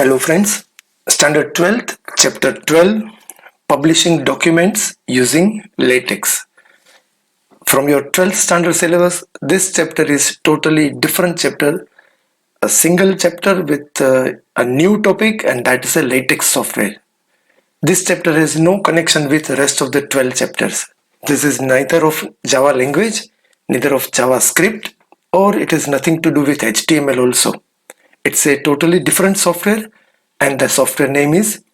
Hello friends, Standard 12th, Chapter 12, Publishing Documents Using LaTeX. From your 12th standard syllabus, this chapter is totally different chapter, a single chapter with a new topic, and that is a LaTeX software. This chapter has no connection with the rest of the 12 chapters. This is neither of Java language, neither of JavaScript, or it has nothing to do with HTML also. It's a totally different software, and the software name is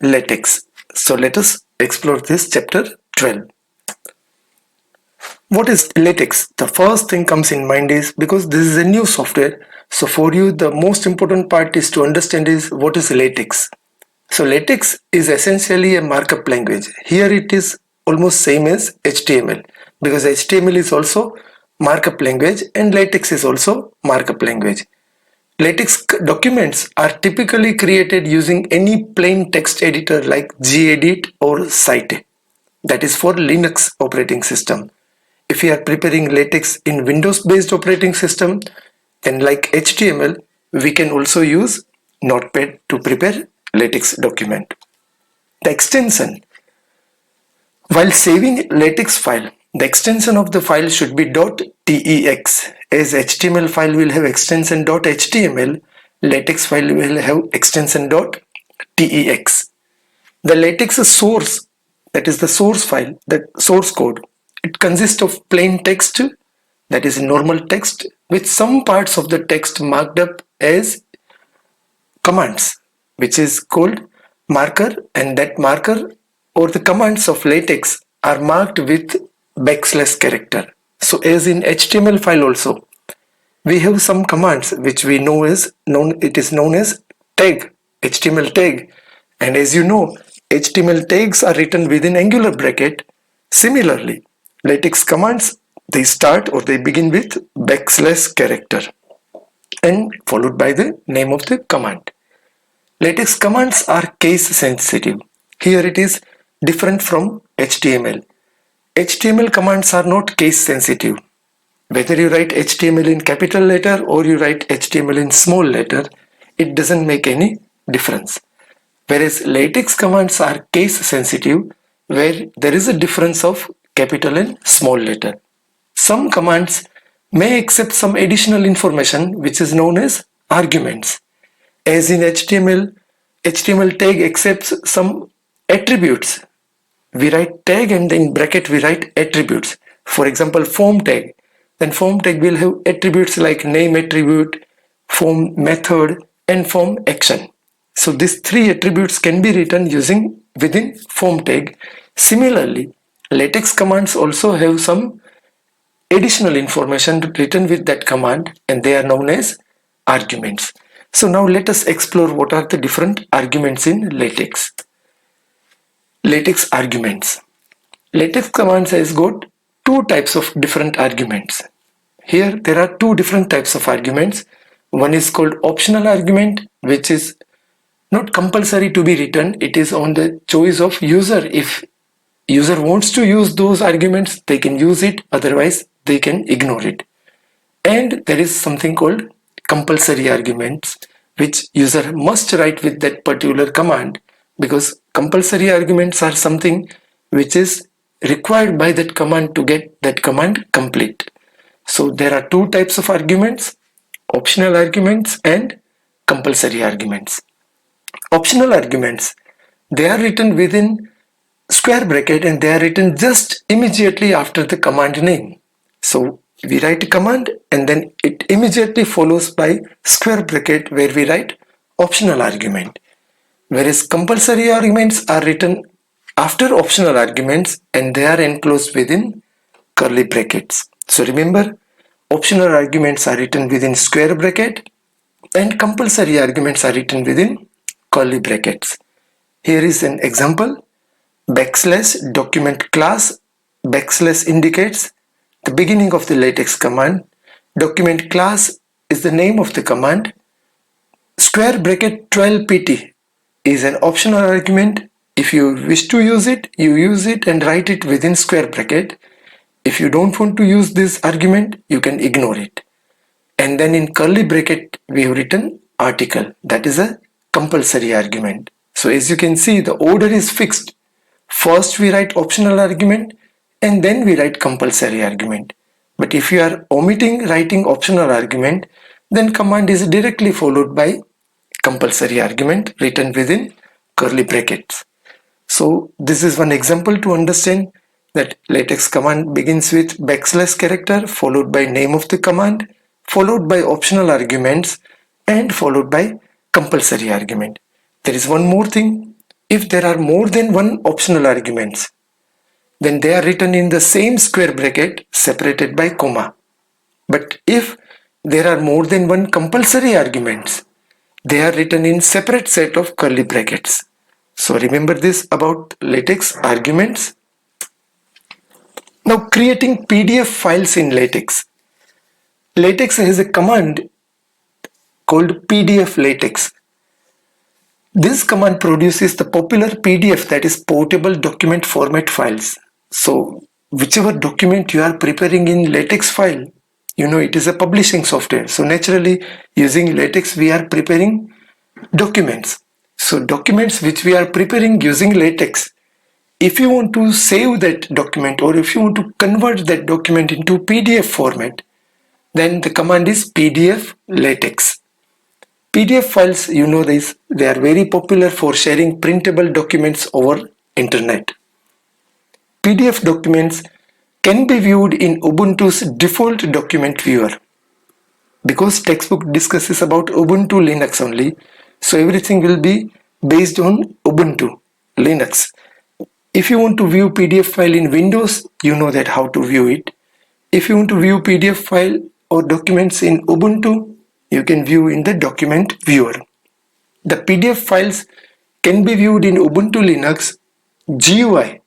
LaTeX. So let us explore this chapter 12. What is LaTeX? The first thing comes in mind is because this is a new software. So for you, the most important part is to understand is what is LaTeX. So LaTeX is essentially a markup language. Here it is almost same as HTML because HTML is also markup language and LaTeX is also markup language. LaTeX documents are typically created using any plain text editor like gedit or Cite. That is for Linux operating system. If you are preparing LaTeX in Windows-based operating system, then like HTML, we can also use Notepad to prepare LaTeX document. The extension. While saving LaTeX file, the extension of the file should be .tex. As HTML file will have extension .html, LaTeX file will have extension .tex. The LaTeX source, that is the source file, the source code, it consists of plain text, that is normal text, with some parts of the text marked up as commands, which is called marker, and that marker or the commands of LaTeX are marked with \. So as in HTML file also, we have some commands which we know is it is known as tag, HTML tag, and as you know, HTML tags are written within angular bracket. Similarly, LaTeX commands, they start or they begin with \. and followed by the name of the command. LaTeX commands are case sensitive. Here it is different from HTML. HTML commands are not case sensitive. Whether you write HTML in capital letter or you write HTML in small letter, it doesn't make any difference. Whereas LaTeX commands are case sensitive, where there is a difference of capital and small letter. Some commands may accept some additional information which is known as arguments. As in HTML, HTML tag accepts some attributes. We write tag and in bracket we write attributes. For example, form tag. Then form tag will have attributes like name attribute, form method, and form action. So these three attributes can be written using within form tag. Similarly, LaTeX commands also have some additional information written with that command, and they are known as arguments. So now let us explore what are the different arguments in LaTeX. LaTeX arguments. LaTeX commands has got two types of different arguments. Here there are two different types of arguments. One is called optional argument, which is not compulsory to be written. It is on the choice of user. If user wants to use those arguments, they can use it, otherwise they can ignore it. And there is something called compulsory arguments, which user must write with that particular command, because compulsory arguments are something which is required by that command to get that command complete. So there are two types of arguments, optional arguments and compulsory arguments. Optional arguments, they are written within square bracket and they are written just immediately after the command name. So we write a command and then it immediately follows by square bracket where we write optional argument. Whereas compulsory arguments are written after optional arguments and they are enclosed within curly brackets. So remember, optional arguments are written within square bracket and compulsory arguments are written within curly brackets. Here is an example. \document class \ indicates the beginning of the LaTeX command. Document class is the name of the command. Square bracket 12pt is an optional argument. If you wish to use it, you use it and write it within square bracket. If you don't want to use this argument, you can ignore it. And then in curly bracket, we have written article. That is a compulsory argument. So as you can see, the order is fixed. First we write optional argument and then we write compulsory argument. But if you are omitting writing optional argument, then command is directly followed by compulsory argument written within curly brackets. So this is one example to understand that LaTeX command begins with backslash character followed by name of the command, followed by optional arguments and followed by compulsory argument. There is one more thing. If there are more than one optional arguments, then they are written in the same square bracket separated by comma. But if there are more than one compulsory arguments, they are written in separate set of curly brackets. So remember this about LaTeX arguments. Now creating PDF files in LaTeX. LaTeX has a command called PDF LaTeX. This command produces the popular PDF, that is portable document format files. So whichever document you are preparing in LaTeX file, it is a publishing software. So naturally using LaTeX we are preparing documents. So documents which we are preparing using LaTeX, if you want to save that document or if you want to convert that document into PDF format, then the command is PDF LaTeX. PDF files, this, they are very popular for sharing printable documents over internet. PDF documents can be viewed in Ubuntu's default document viewer. Because textbook discusses about Ubuntu Linux only, so everything will be based on Ubuntu Linux. If you want to view PDF file in Windows, you know that how to view it. If you want to view PDF file or documents in Ubuntu, you can view in the document viewer. The PDF files can be viewed in Ubuntu Linux GUI.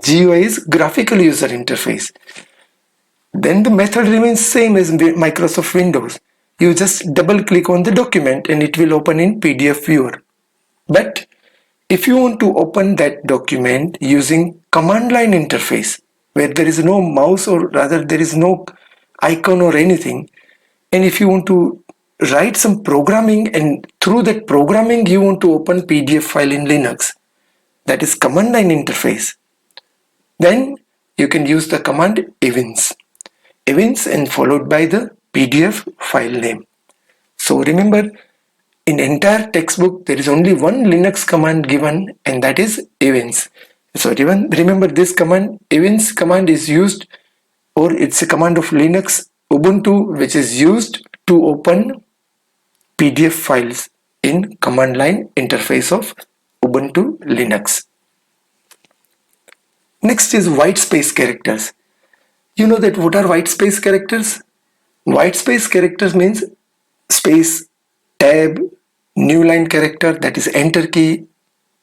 GUI is graphical user interface. Then the method remains same as Microsoft Windows. You just double click on the document and it will open in PDF viewer. But if you want to open that document using command line interface, where there is no mouse or rather there is no icon or anything, and if you want to write some programming and through that programming you want to open PDF file in Linux, that is command line interface, then you can use the command evince and followed by the PDF file name. So remember, in entire textbook there is only one Linux command given, and that is evince. So remember this command, evince command is used, or it's a command of Linux Ubuntu which is used to open PDF files in command line interface of Ubuntu Linux. Next is white space characters. You know that what are white space characters? White space characters means space, tab, new line character, that is enter key.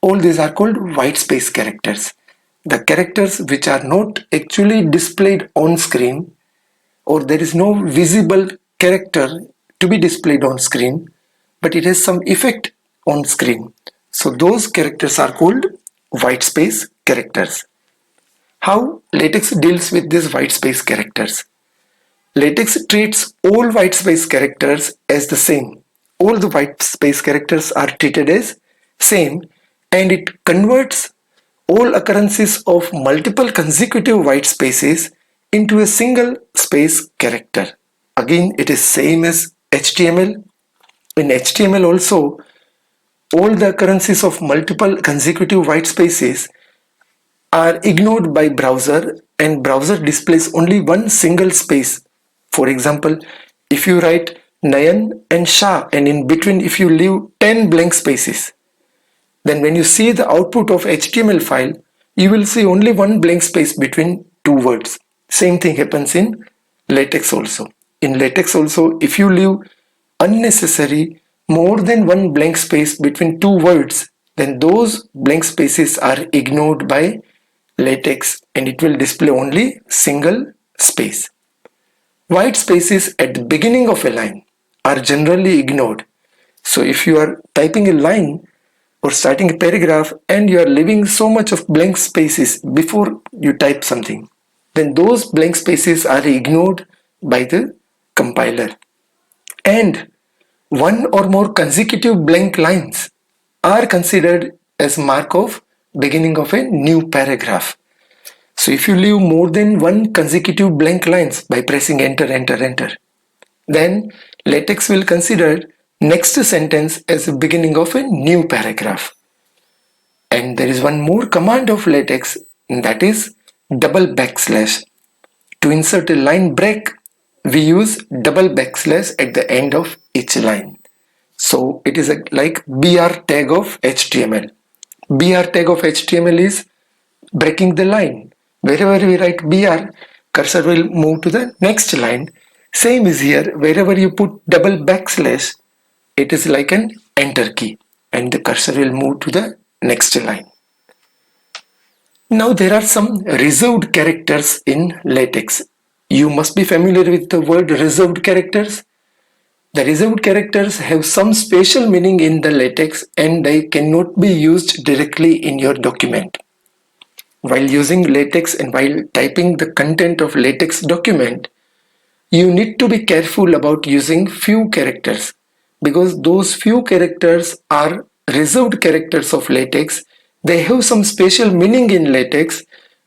All these are called white space characters. The characters which are not actually displayed on screen, or there is no visible character to be displayed on screen, but it has some effect on screen. So those characters are called white space characters. How LaTeX deals with these white space characters? LaTeX treats all white space characters as the same. All the white space characters are treated as same, and it converts all occurrences of multiple consecutive white spaces into a single space character. Again, it is same as HTML. In HTML also, all the occurrences of multiple consecutive white spaces are ignored by browser, and browser displays only one single space. For example, if you write Nayan and Shah and in between if you leave 10 blank spaces, then when you see the output of HTML file, you will see only one blank space between two words. Same thing happens in LaTeX also. In LaTeX also, if you leave unnecessary more than one blank space between two words, then those blank spaces are ignored by LaTeX and it will display only single space. White spaces at the beginning of a line are generally ignored. So if you are typing a line or starting a paragraph and you are leaving so much of blank spaces before you type something, then those blank spaces are ignored by the compiler. And One or more consecutive blank lines are considered as mark of beginning of a new paragraph. So if you leave more than one consecutive blank lines by pressing enter, enter, enter, then LaTeX will consider next sentence as the beginning of a new paragraph. And there is one more command of LaTeX, and that is double backslash. To insert a line break, we use double backslash at the end of each line. So it is like BR tag of HTML. BR tag of HTML is breaking the line. Wherever we write BR, cursor will move to the next line. Same is here. Wherever you put double backslash, it is like an enter key and the cursor will move to the next line. Now there are some reserved characters in LaTeX. You must be familiar with the word reserved characters. The reserved characters have some special meaning in the LaTeX and they cannot be used directly in your document. While using LaTeX and while typing the content of LaTeX document, you need to be careful about using few characters because those few characters are reserved characters of LaTeX. They have some special meaning in LaTeX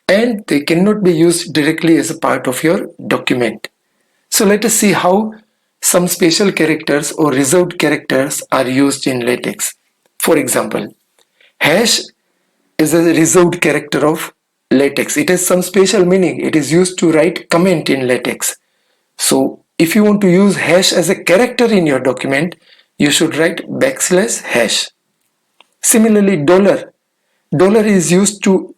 and they cannot be used directly as a part of your document. So let us see how some special characters or reserved characters are used in LaTeX. For example, hash is a reserved character of LaTeX. It has some special meaning. It is used to write comment in LaTeX. So if you want to use hash as a character in your document, you should write backslash hash. Similarly, dollar is used to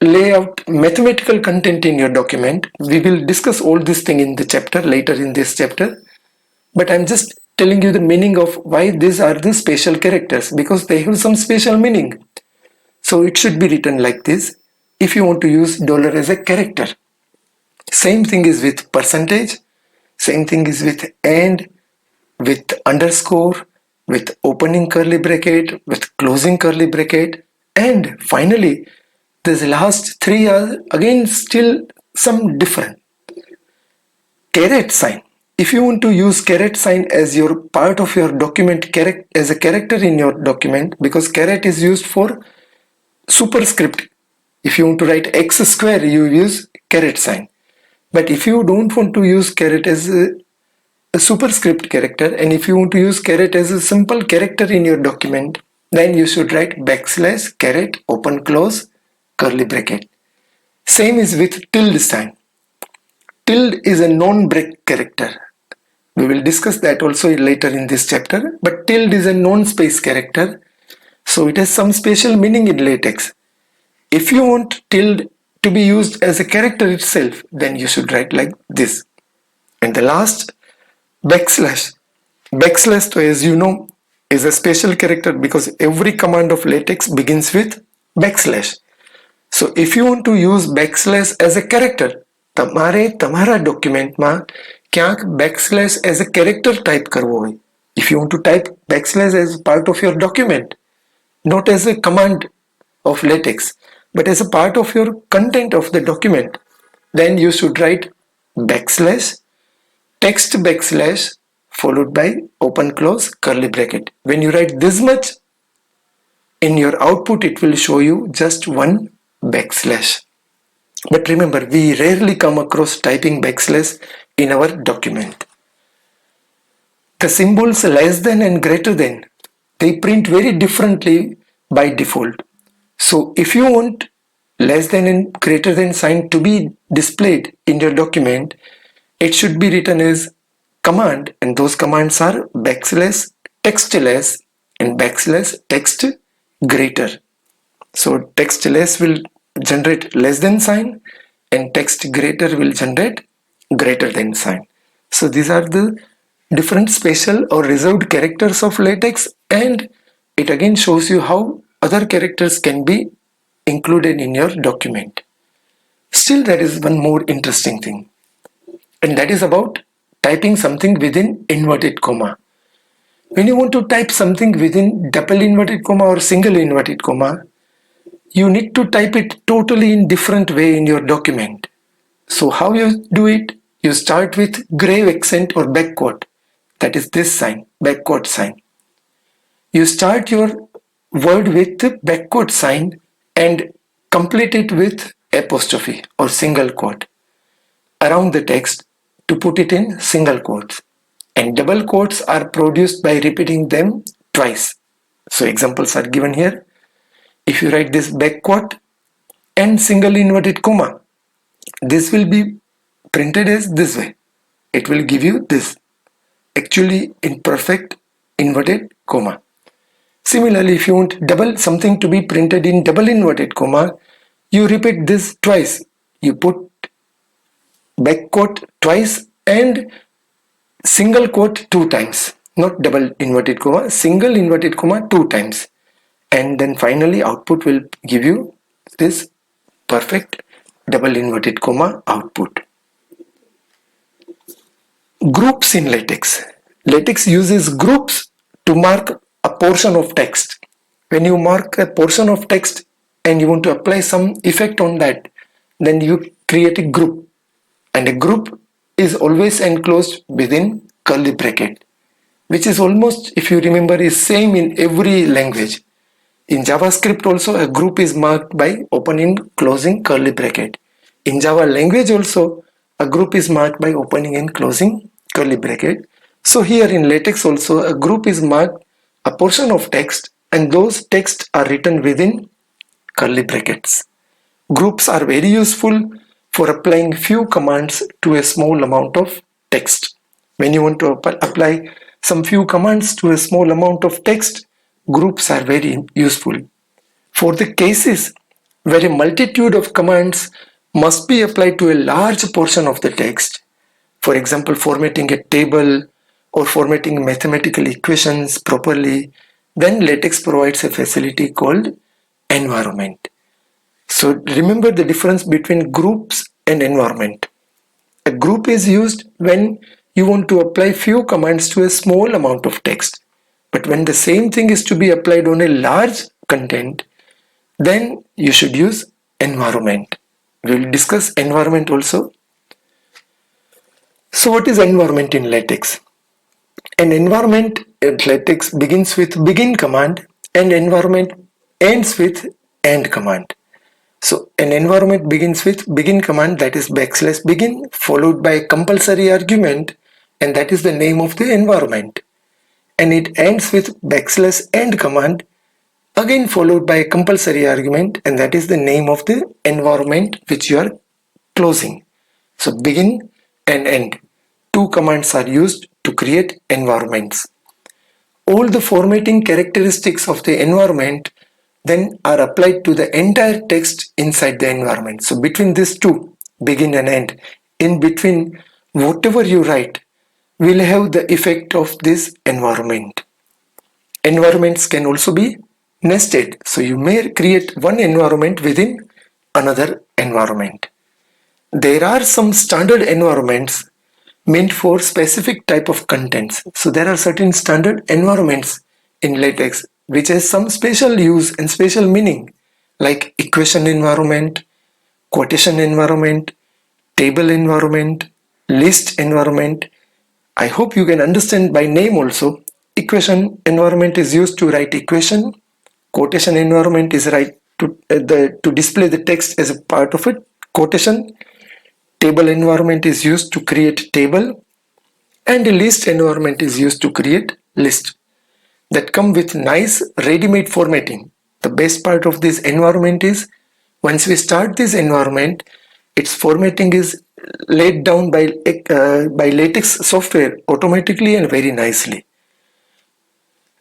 lay out mathematical content in your document. We will discuss all this thing in the chapter later in this chapter. But I'm just telling you the meaning of why these are the special characters because they have some special meaning. So it should be written like this if you want to use dollar as a character. Same thing is with percentage, same thing is with and, with underscore, with opening curly bracket, with closing curly bracket, and finally these last three are again still some different. Caret sign. If you want to use caret sign as your part of your document as a character in your document, because caret is used for superscript. If you want to write x square, you use caret sign. But if you don't want to use caret as a superscript character, and if you want to use caret as a simple character in your document, then you should write backslash caret open close curly bracket. Same is with tilde sign. Tilde is a non-break character. We will discuss that also later in this chapter. But tilde is a non-space character. So it has some special meaning in LaTeX. If you want tilde to be used as a character itself, then you should write like this. And the last, backslash. Backslash, as you know, is a special character because every command of LaTeX begins with backslash. So if you want to use backslash as a character, તમારે તમારા ડોક્યુમેન્ટમાં ક્યાંક backslash as a character type કરવો હોય. If you want to type backslash as part of your document, not as a command of LaTeX, but as a part of your content of the document, then you should write backslash, text backslash, followed by open close curly bracket. When you write this much, in your output it will show you just one backslash. But remember, we rarely come across typing backslash in our document. The symbols less than and greater than, they print very differently by default. So if you want less than and greater than sign to be displayed in your document, it should be written as command, and those commands are backslash text less and backslash text greater. So text less will generate less than sign and text greater will generate greater than sign. So these are the different special or reserved characters of LaTeX, and it again shows you how other characters can be included in your document. Still, there is one more interesting thing, and that is about typing something within inverted comma. When you want to type something within double inverted comma or single inverted comma, you need to type it totally in different way in your document. So how you do it? You start with grave accent or backquote. that is this sign, backward sign. You start your word with the backward sign and complete it with apostrophe or single quote around the text to put it in single quotes. And double quotes are produced by repeating them twice. So examples are given here. If you write this back quote and single inverted comma, this will be printed as this way. It will give you this, actually in perfect inverted comma. Similarly, if you want double something to be printed in double inverted comma, you repeat this twice. You put back quote twice and single quote two times, not double inverted comma, single inverted comma two times. And then finally output will give you this perfect double inverted comma output. Groups in LaTeX. LaTeX uses groups to mark a portion of text. When you mark a portion of text and you want to apply some effect on that, then you create a group. And a group is always enclosed within curly bracket, which is almost, if you remember, is same in every language. In JavaScript also, a group is marked by opening closing curly bracket. In Java language also, a group is marked by opening and closing curly bracket. So here in LaTeX also, a group is marked a portion of text and those texts are written within curly brackets. Groups are very useful for applying few commands to a small amount of text. When you want to apply some few commands to a small amount of text, groups are very useful. For the cases where a multitude of commands must be applied to a large portion of the text, for example, formatting a table or formatting mathematical equations properly, then LaTeX provides a facility called environment. So remember the difference between groups and environment. A group is used when you want to apply few commands to a small amount of text. But when the same thing is to be applied on a large content, then you should use environment. We will discuss environment also. So what is environment in LaTeX? An environment in LaTeX begins with begin command and environment ends with end command. So an environment begins with begin command, that is \begin, followed by a compulsory argument, and that is the name of the environment. And it ends with \end command, again followed by a compulsory argument, and that is the name of the environment which you are closing. So begin and end, two commands are used to create environments. All the formatting characteristics of the environment then are applied to the entire text inside the environment. So between these two, begin and end, in between whatever you write will have the effect of this environment. Environments can also be nested. So you may create one environment within another environment. There are some standard environments meant for specific type of contents. So there are certain standard environments in LaTeX which has some special use and special meaning, like equation environment, quotation environment, table environment, list environment. I hope you can understand by name also. Equation environment is used to write equation. Quotation environment is to display the text as a part of it. Quotation. Table environment is used to create table. And a list environment is used to create list. That come with nice ready-made formatting. The best part of this environment is once we start this environment, its formatting is laid down by LaTeX software automatically and very nicely.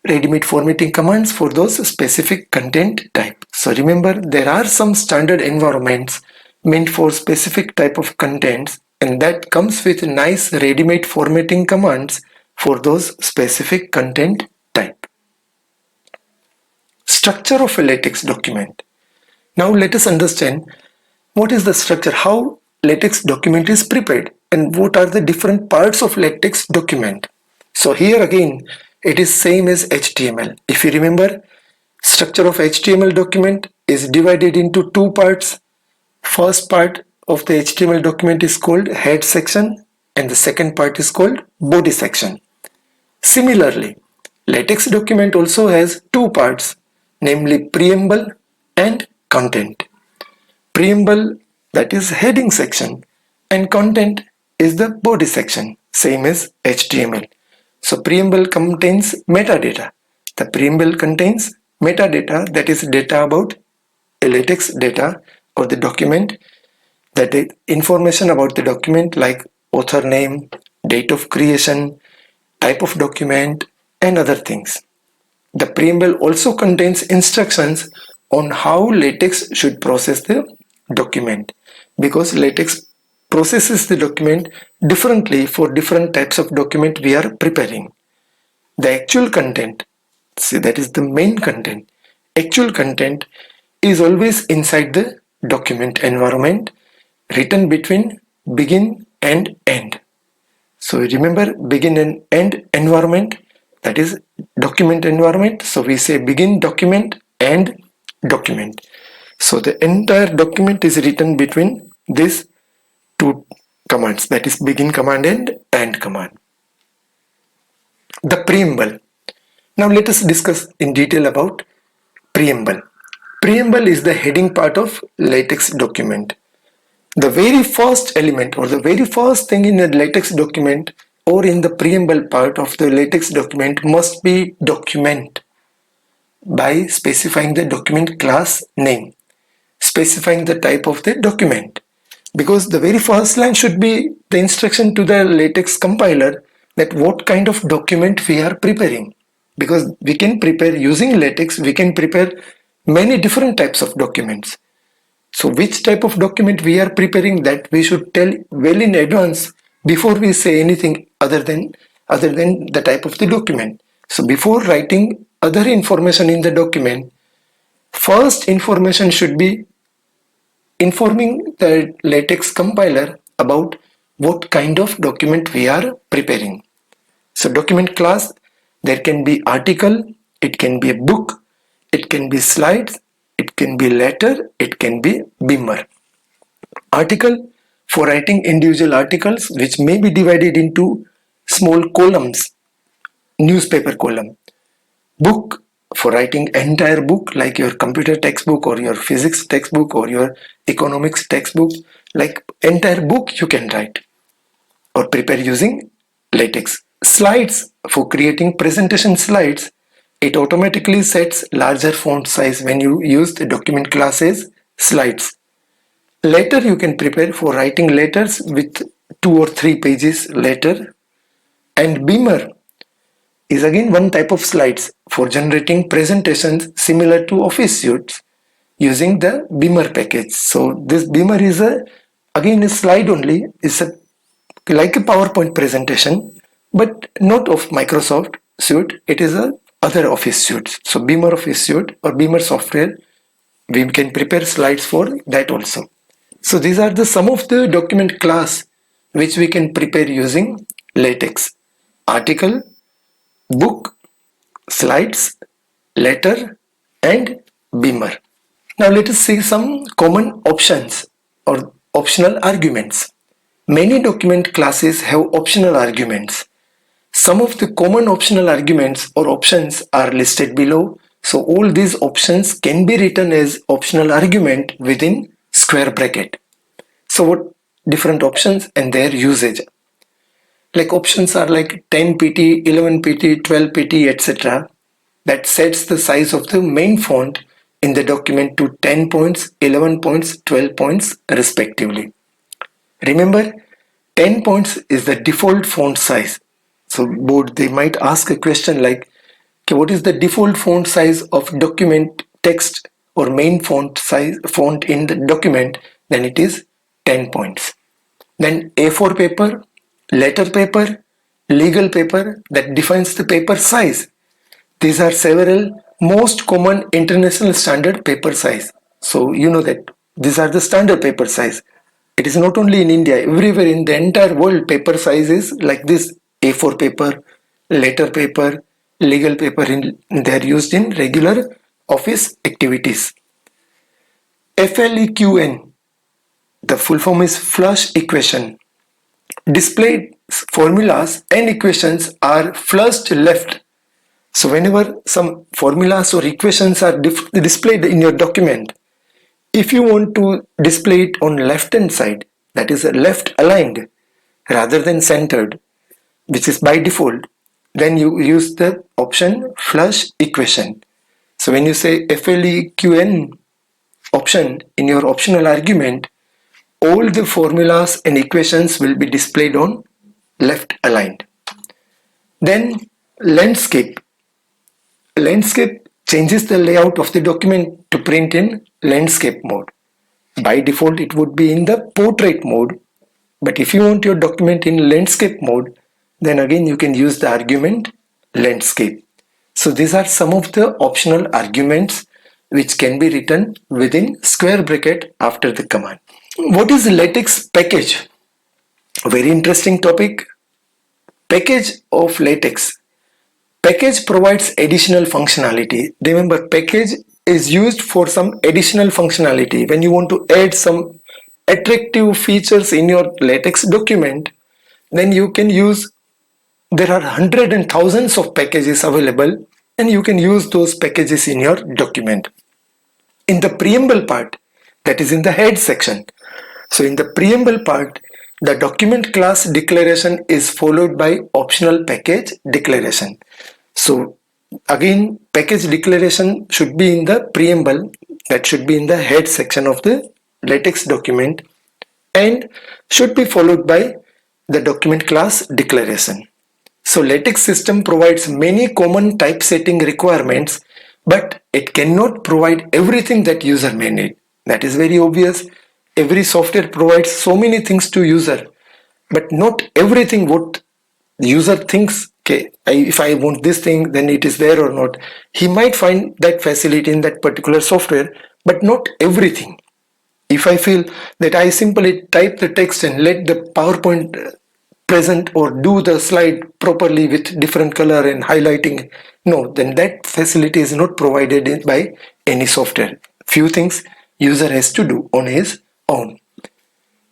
Ready-made formatting commands for those specific content type. So remember, there are some standard environments meant for specific type of contents, and that comes with nice ready-made formatting commands for those specific content type. Structure of a LaTeX document. Now let us understand what is the structure, how LaTeX document is prepared, and what are the different parts of LaTeX document. So here again, it is same as HTML. If you remember, structure of HTML document is divided into two parts. First part of the HTML document is called head section and the second part is called body section. Similarly, LaTeX document also has two parts, namely preamble and content. Preamble, that is heading section, and content is the body section, same as HTML. So preamble contains metadata. The preamble contains metadata, that is data about a LaTeX data or the document, that is information about the document like author name, date of creation, type of document, and other things. The preamble also contains instructions on how LaTeX should process the document, because LaTeX processes the document differently for different types of document we are preparing. The actual content, see, that is the main content. Actual content is always inside the document environment, written between begin and end. So remember, begin and end environment, that is document environment. So we say begin document and document. So the entire document is written between these two commands, that is begin command and end command. The preamble. Now let us discuss in detail about preamble. Preamble is the heading part of LaTeX document. The very first element or the very first thing in a LaTeX document or in the preamble part of the LaTeX document must be document, by specifying the document class name, specifying the type of the document. Because the very first line should be the instruction to the LaTeX compiler that what kind of document we are preparing. Because we can prepare using LaTeX, we can prepare many different types of documents. So which type of document we are preparing, that we should tell well in advance before we say anything other than the type of the document. So before writing other information in the document, first information should be informing the LaTeX compiler about what kind of document we are preparing. So document class, there can be article, it can be a book, it can be slides, it can be letter, it can be beamer. Article, for writing individual articles which may be divided into small columns, newspaper column. Book, for writing entire book like your computer textbook or your physics textbook or your economics textbook, like entire book you can write or prepare using LaTeX. Slides, for creating presentation slides, it automatically sets larger font size when you use the document classes slides. Letter, you can prepare for writing letters with 2 or 3 pages letter. And beamer is again one type of slides for generating presentations similar to office suites using the beamer package. So this beamer is again a slide only, is a like a PowerPoint presentation, but not of Microsoft suite. It is a other office suites. So beamer office suite or beamer software, we can prepare slides for that also. So these are the some of the document class which we can prepare using LaTeX. Article, book, slides, letter, and beamer. Now let us see some common options or optional arguments. Many document classes have optional arguments. Some of the common optional arguments or options are listed below. So all these options can be written as optional argument within square bracket. So what different options and their usage? Like options are like 10 pt, 11 pt, 12 pt, etc. That sets the size of the main font in the document to 10 points, 11 points, 12 points respectively. Remember, 10 points is the default font size. So board, they might ask a question like, okay, what is the default font size of document text or main font in the document? Then it is 10 points. Then A4 paper, letter paper, legal paper, that defines the paper size. These are several most common international standard paper size. So you know that these are the standard paper size. It is not only in India, everywhere in the entire world paper size is like this: A4 paper, letter paper, legal paper, they are used in regular office activities. FLEQN, the full form is flush equation. Displayed formulas and equations are flushed left. So whenever some formulas or equations are displayed in your document, if you want to display it on left hand side, that is left aligned rather than centered, which is by default, then you use the option flush equation. So when you say FLEQN option in your optional argument, all the formulas and equations will be displayed on left aligned. Then landscape. Landscape changes the layout of the document to print in landscape mode. By default, it would be in the portrait mode. But if you want your document in landscape mode, then again you can use the argument landscape. So these are some of the optional arguments which can be written within square bracket after the command. What is LaTeX package? A very interesting topic. Package of LaTeX. Package provides additional functionality. Remember, package is used for some additional functionality. When you want to add some attractive features in your LaTeX document, then you can use, there are hundreds and thousands of packages available, and you can use those packages in your document. In the preamble part, that is in the head section. So in the preamble part, the document class declaration is followed by optional package declaration. So again, package declaration should be in the preamble, that should be in the head section of the LaTeX document, and should be followed by the document class declaration. So LaTeX system provides many common typesetting requirements, but it cannot provide everything that user may need. That is very obvious. Every software provides so many things to user, but not everything what the user thinks, okay, if I want this thing, then it is there or not. He might find that facility in that particular software, but not everything. If I feel that I simply type the text and let the PowerPoint present or do the slide properly with different color and highlighting, no, then that facility is not provided by any software. Few things user has to do on his own.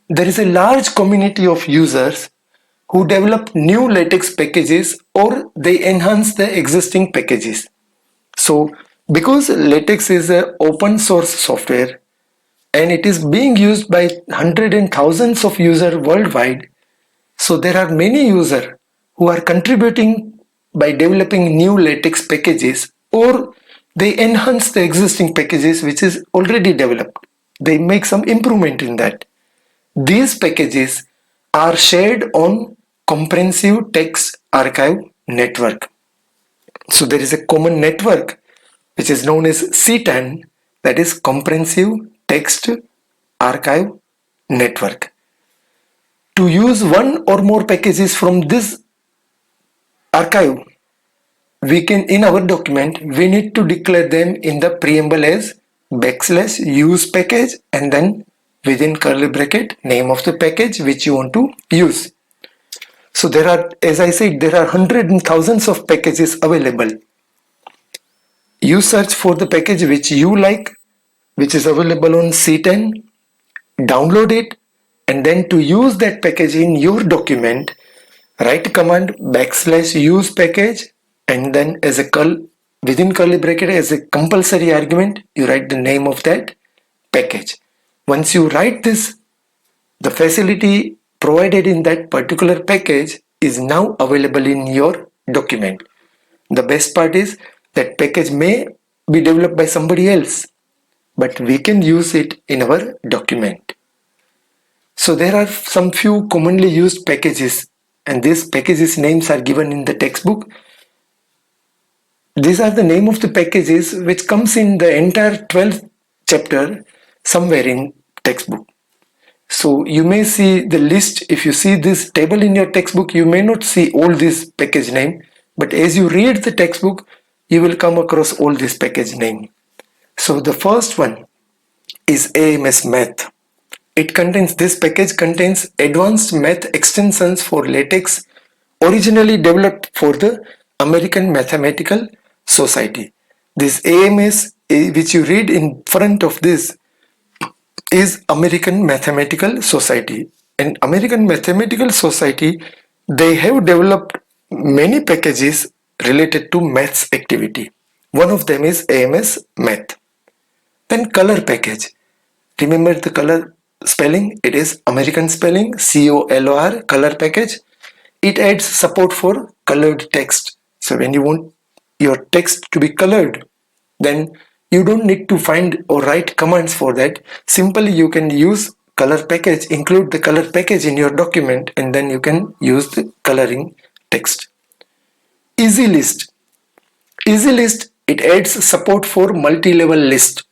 There is a large community of users who develop new LaTeX packages or they enhance the existing packages. So because LaTeX is an open source software and it is being used by hundreds and thousands of users worldwide, so there are many users who are contributing by developing new LaTeX packages, or they enhance the existing packages which is already developed. They make some improvement in that. These packages are shared on Comprehensive Text Archive network. So there is a common network which is known as CTAN, that is Comprehensive Text Archive network. To use one or more packages from this archive, we can, in our document, we need to declare them in the preamble as \use package and then within curly bracket name of the package which you want to use. So there are, as I said, there are hundreds and thousands of packages available. You search for the package which you like, which is available on CTAN, download it, and then to use that package in your document, write command \use package and then as a within curly bracket as a compulsory argument, you write the name of that package. Once you write this, the facility provided in that particular package is now available in your document. The best part is that package may be developed by somebody else, but we can use it in our document. So there are some few commonly used packages, and these packages names are given in the textbook. These are the name of the packages which comes in the entire 12th chapter somewhere in textbook. So you may see the list. If you see this table in your textbook, you may not see all these package name, but as you read the textbook, you will come across all these package name. So the first one is AMS Math. This package contains advanced math extensions for LaTeX, originally developed for the American Mathematical Society. This AMS, which you read in front of this, is American Mathematical Society. And American Mathematical Society They have developed many packages related to maths activity. One of them is AMS Math. Then color package. Remember the color spelling? It is American spelling, COLOR, color package. It adds support for colored text. So when you want your text to be colored, then you don't need to find or write commands for that. Simply you can use color package, include the color package in your document, and then you can use the coloring text. Easy list. Easy list, it adds support for multi-level list.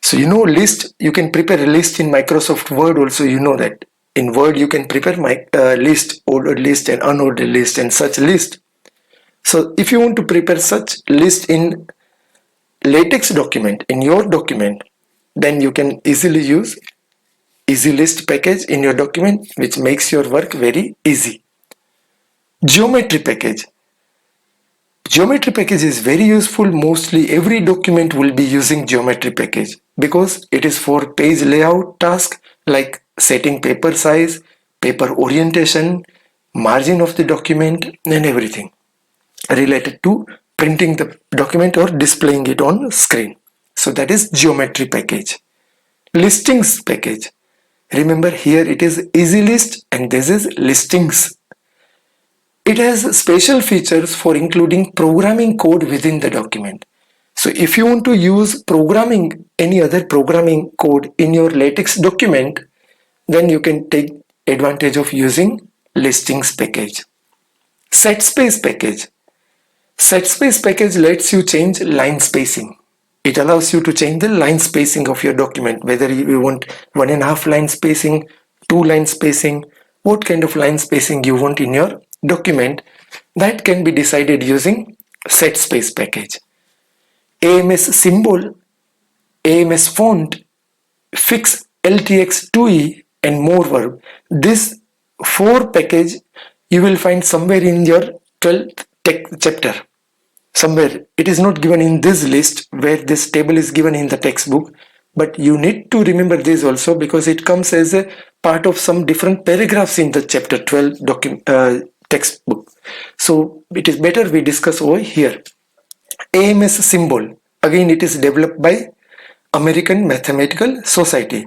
So you know list, you can prepare a list in Microsoft Word also, you know that. In Word you can prepare my list, ordered list and unordered list and such list. So if you want to prepare such list in LaTeX document, in your document, then you can easily use easy list package in your document, which makes your work very easy. Geometry package. Geometry package is very useful. Mostly every document will be using geometry package because it is for page layout task like setting paper size, paper orientation, margin of the document and everything related to printing the document or displaying it on screen. So that is geometry package. Listings package. Remember here it is easy list and this is listings. It has special features for including programming code within the document. So if you want to use programming, any other programming code in your LaTeX document, then you can take advantage of using listings package. Set space package. Set space package lets you change line spacing. It allows you to change the line spacing of your document, whether you want 1.5 line spacing, 2 line spacing, what kind of line spacing you want in your document, that can be decided using set space package. AMS symbol, AMS font, fix LTX2E and more verb. This 4 package you will find somewhere in your 12th chapter. Somewhere it is not given in this list where this table is given in the textbook, but you need to remember this also because it comes as a part of some different paragraphs in the chapter 12 textbook. So it is better we discuss over here. AMS symbol, again it is developed by American Mathematical Society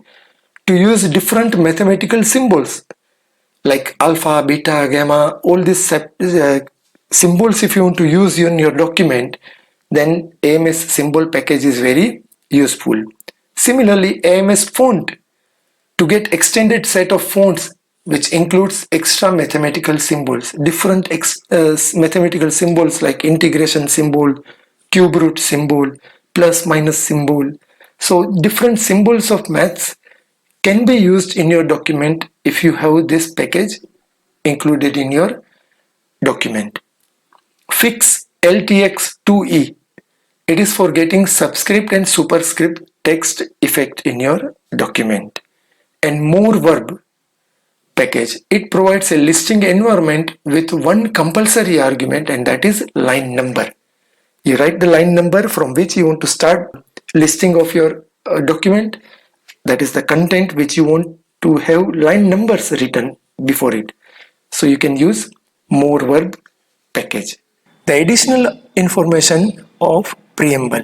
to use different mathematical symbols like alpha, beta, gamma, all these symbols. If you want to use in your document, then AMS symbol package is very useful. Similarly, AMS font, to get extended set of fonts which includes extra mathematical symbols, different mathematical symbols like integration symbol, cube root symbol, plus minus symbol. So different symbols of maths can be used in your document if you have this package included in your document. Fix LTX2E. It is for getting subscript and superscript text effect in your document. And more verb package. It provides a listing environment with one compulsory argument, and that is line number. You write the line number from which you want to start listing of your document. That is the content which you want to have line numbers written before it. So you can use more verb package. The additional information of preamble.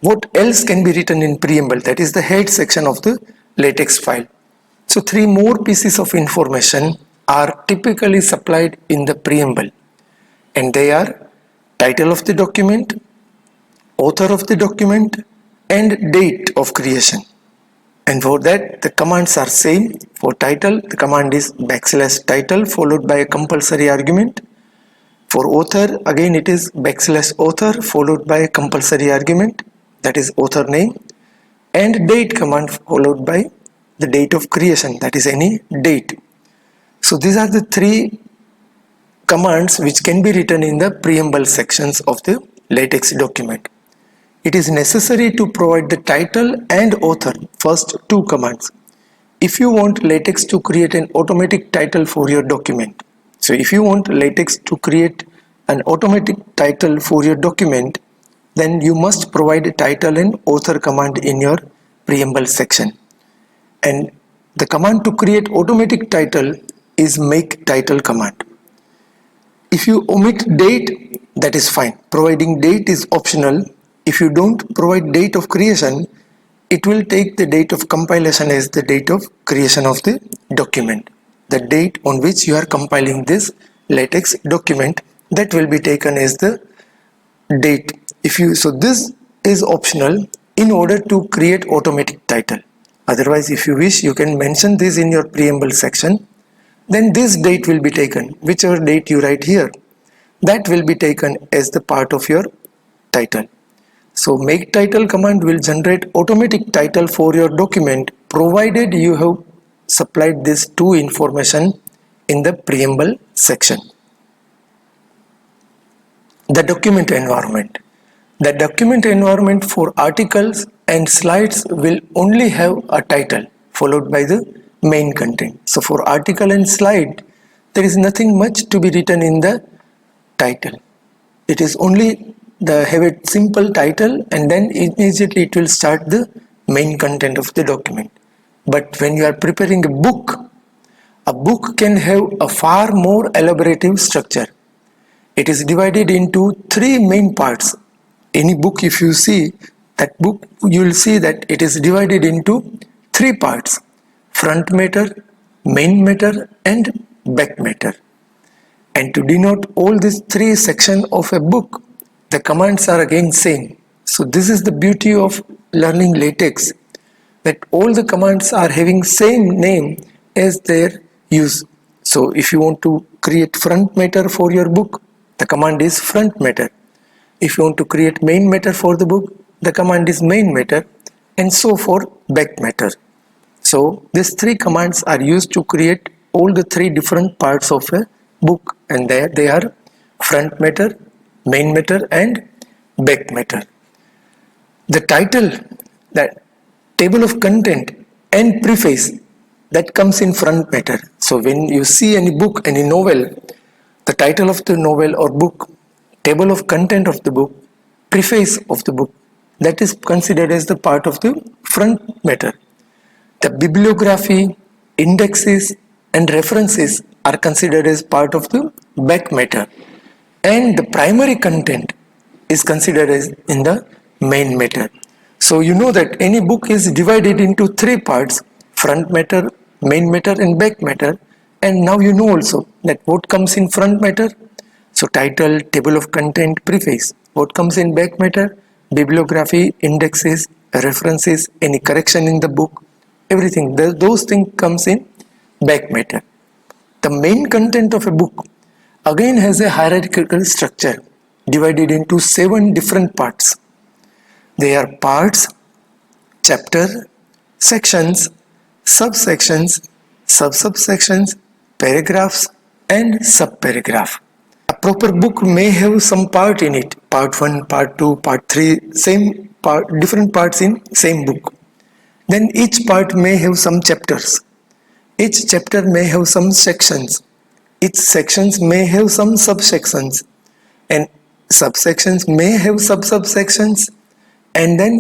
What else can be written in preamble? That is the head section of the LaTeX file. So 3 more pieces of information are typically supplied in the preamble, and they are title of the document, author of the document, and date of creation. And for that the commands are same. For title, the command is \title followed by a compulsory argument. For author, again it is \author followed by a compulsory argument, that is author name, and date command followed by the date of creation, that is any date. So these are the 3 commands which can be written in the preamble sections of the LaTeX document. It is necessary to provide the title and author, first 2 commands. If you want LaTeX to create an automatic title for your document, so if you want LaTeX to create an automatic title for your document, then you must provide a title and author command in your preamble section. And the command to create automatic title is make title command. If you omit date, that is fine. Providing date is optional. If you don't provide date of creation, it will take the date of compilation as the date of creation of the document. The date on which you are compiling this LaTeX document, that will be taken as the date. So this is optional in order to create automatic title. Otherwise, if you wish, you can mention this in your preamble section. Then this date will be taken, whichever date you write here, that will be taken as the part of your title. So make title command will generate automatic title for your document, provided you have supplied this two information in the preamble section. The document environment. The document environment for articles and slides will only have a title followed by the main content. So for article and slide, there is nothing much to be written in the title. It is only have a simple title, and then immediately it will start the main content of the document. But when you are preparing a book can have a far more elaborative structure. It is divided into three main parts. Any book, if you see that book, you will see that it is divided into three parts: front matter, main matter, and back matter. And to denote all these three sections of a book, the commands are again same. So this is the beauty of learning LaTeX, that all the commands are having same name as their use. So if you want to create front matter for your book, the command is front matter. If you want to create main matter for the book, the command is main matter, and so for back matter. So these three commands are used to create all the three different parts of a book, and there they are: front matter, main matter, and back matter. The title, that table of content, and preface, that comes in front matter. So when you see any book, any novel, the title of the novel or book, table of content of the book, preface of the book, that is considered as the part of the front matter. The bibliography, indexes, and references are considered as part of the back matter, and the primary content is considered as in the main matter. So you know that any book is divided into three parts: front matter, main matter, and back matter. And now you know also that what comes in front matter. So title, table of content, preface. What comes in back matter? Bibliography, indexes, references, any correction in the book, everything. Those things comes in back matter. The main content of a book again has a hierarchical structure divided into 7 different parts. They are parts, chapter, sections, subsections, subsections, paragraphs, and subparagraph. A proper book may have some part in it: part 1, part 2, part 3, same part, different parts in same book. Then each part may have some chapters. Each chapter may have some sections. Each sections may have some subsections, and subsections may have subsections. And then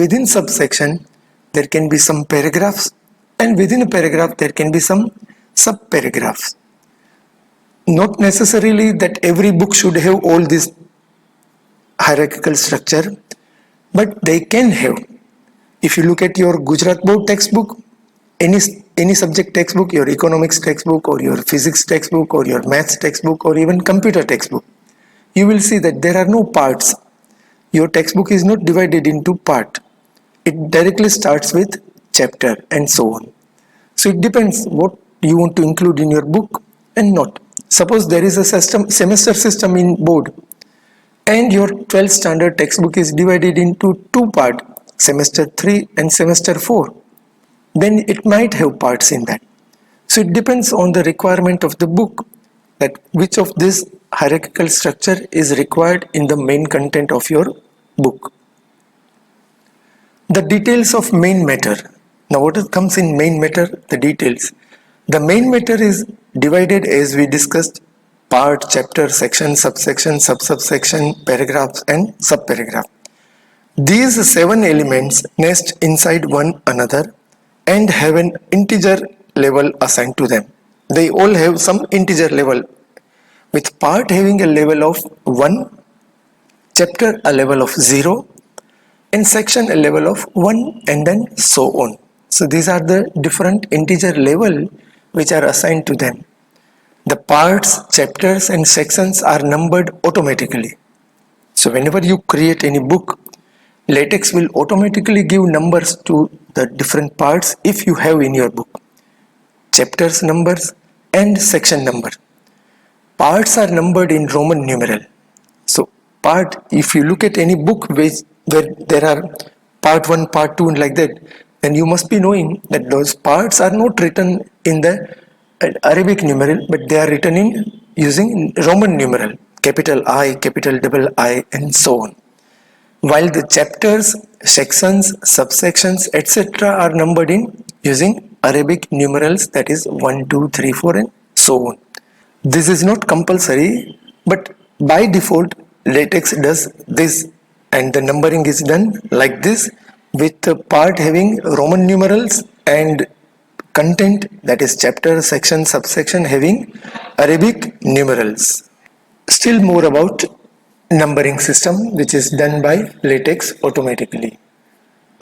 within subsection there can be some paragraphs, and within a paragraph there can be some subparagraphs. Not necessarily that every book should have all this hierarchical structure, but they can have. If you look at your Gujarat board textbook, any subject textbook, your economics textbook or your physics textbook or your maths textbook or even computer textbook, you will see that there are no parts. Your textbook is not divided into part. It directly starts with chapter and so on. So it depends what you want to include in your book and not. Suppose there is a semester system in board, and your 12th standard textbook is divided into two parts, semester 3 and semester 4. Then it might have parts in that. So it depends on the requirement of the book, that which of this hierarchical structure is required in the main content of your book. The details of main matter. Now what comes in main matter? The details. The main matter is divided, as we discussed, part, chapter, section, subsection, subsection, paragraphs, and subparagraph. These 7 elements nest inside one another and have an integer level assigned to them. They all have some integer level. with part having a level of 1, chapter a level of 0, and section a level of 1, and then so on. So these are the different integer level which are assigned to them. The parts, chapters and sections are numbered automatically. So whenever you create any book, LaTeX will automatically give numbers to the different parts if you have in your book. Chapters numbers and section number. Parts are numbered in Roman numeral. So if you look at any book where there are part 1, part 2 and like that, then you must be knowing that those parts are not written in the Arabic numeral, but they are written in using Roman numeral, capital I, capital double I, and so on. While the chapters, sections, subsections, etc. are numbered in using Arabic numerals, that is 1, 2, 3, 4, and so on. This is not compulsory, but by default LaTeX does this, and the numbering is done like this, with the part having Roman numerals and content, that is chapter, section, subsection, having Arabic numerals. Still more about numbering system, which is done by LaTeX automatically.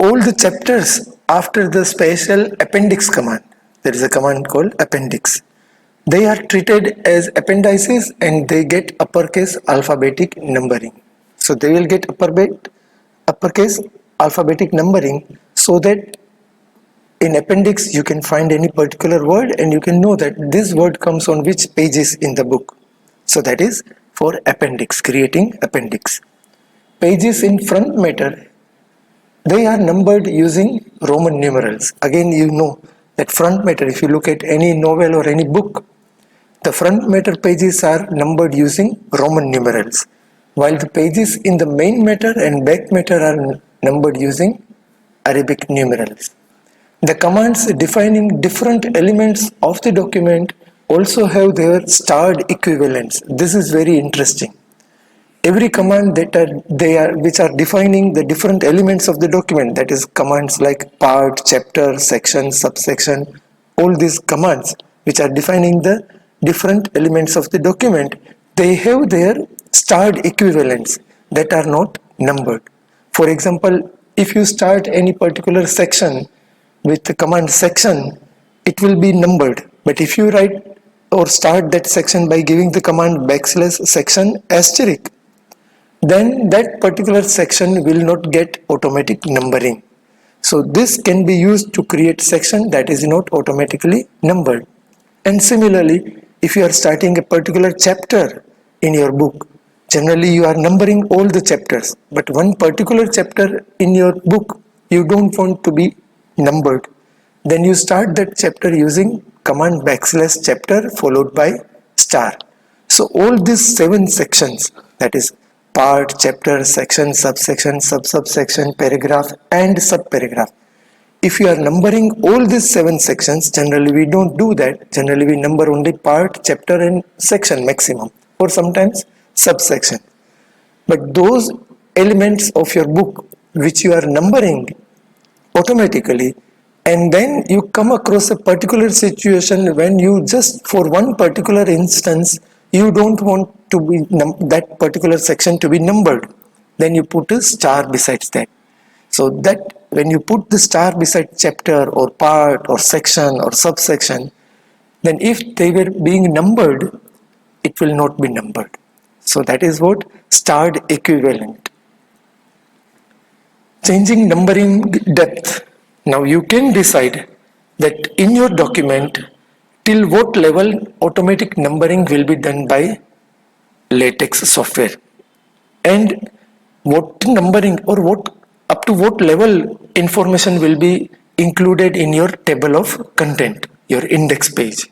All the chapters after the special appendix command, there is a command called appendix, they are treated as appendices and they get uppercase alphabetic numbering. So they will get uppercase alphabetic numbering, so that in appendix you can find any particular word and you can know that this word comes on which pages in the book. So that is for appendix, creating appendix. Pages in front matter, they are numbered using Roman numerals. Again, you know that front matter, if you look at any novel or any book, the front matter pages are numbered using Roman numerals, while the pages in the main matter and back matter are numbered using Arabic numerals. The commands defining different elements of the document also have their starred equivalents. This is very interesting. Every command which are defining the different elements of the document, that is commands like part, chapter, section, subsection, all these commands which are defining the different elements of the document, they have their starred equivalents that are not numbered. For example, if you start any particular section with the command section, it will be numbered. But if you write or start that section by giving the command \section asterisk, then that particular section will not get automatic numbering. So this can be used to create section that is not automatically numbered. And similarly, if you are starting a particular chapter in your book, generally you are numbering all the chapters, but one particular chapter in your book you don't want to be numbered, then you start that chapter using command \chapter followed by star. So all these 7 sections, that is part, chapter, section, subsection, subsection, paragraph and subparagraph, if you are numbering all these 7 sections, generally we don't do that. Generally we number only part, chapter and section maximum, or sometimes subsection. But those elements of your book which you are numbering automatically, and then you come across a particular situation when you just for one particular instance you don't want to be that particular section to be numbered, then you put a star besides that. So that when you put the star beside chapter or part or section or subsection, then if they were being numbered, it will not be numbered. So that is what starred equivalent. Changing numbering depth. Now you can decide that in your document till what level automatic numbering will be done by LaTeX software, and what numbering or what up to what level information will be included in your table of content, your index page.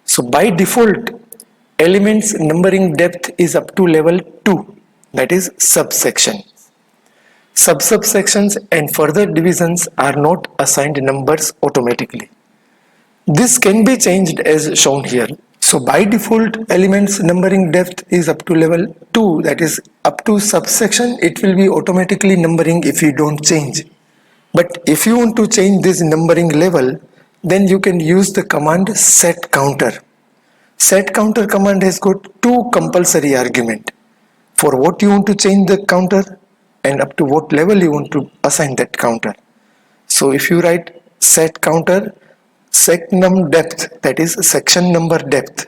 So by default, elements numbering depth is up to level 2, that is subsection. Subsections and further divisions are not assigned numbers automatically. This can be changed as shown here. So by default, elements numbering depth is up to level 2, that is up to subsection it will be automatically numbering if you don't change. But if you want to change this numbering level, then you can use the command set counter. Set counter command has got two compulsory arguments for what you want to change the counter and up to what level you want to assign that counter. So if you write set counter sec num depth, that is section number depth,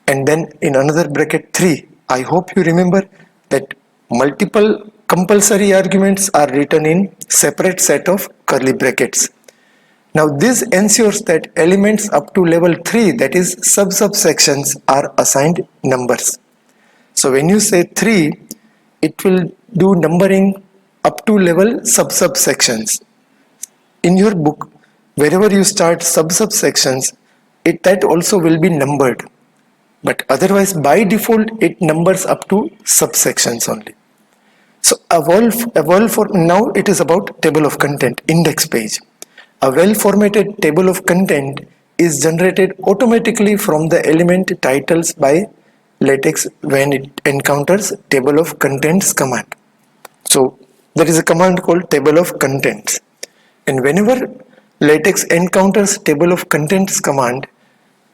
and then in another bracket 3, I hope you remember that multiple compulsory arguments are written in separate set of curly brackets. Now this ensures that elements up to level 3, that is subsections, are assigned numbers. So when you say 3, it will do numbering up to level subsections. In your book, wherever you start subsections, that also will be numbered. But otherwise, by default, it numbers up to subsections only. So a well for now it is about table of content, index page. A well formatted table of content is generated automatically from the element titles by LaTeX when it encounters table of contents command. So there is a command called table of contents, and whenever LaTeX encounters table of contents command,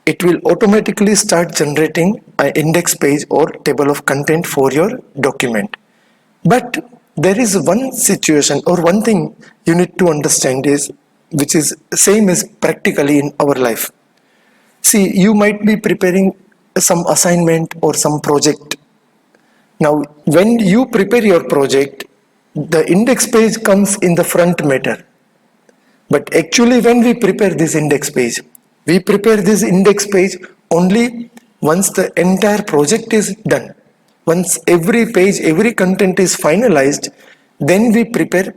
it will automatically start generating an index page or table of content for your document. But there is one situation or one thing you need to understand is, which is same as practically in our life. See, you might be preparing some assignment or some project. Now, when you prepare your project, the index page comes in the front matter. But actually when we prepare this index page, we prepare this index page only once the entire project is done. Once every page, every content is finalized, then we prepare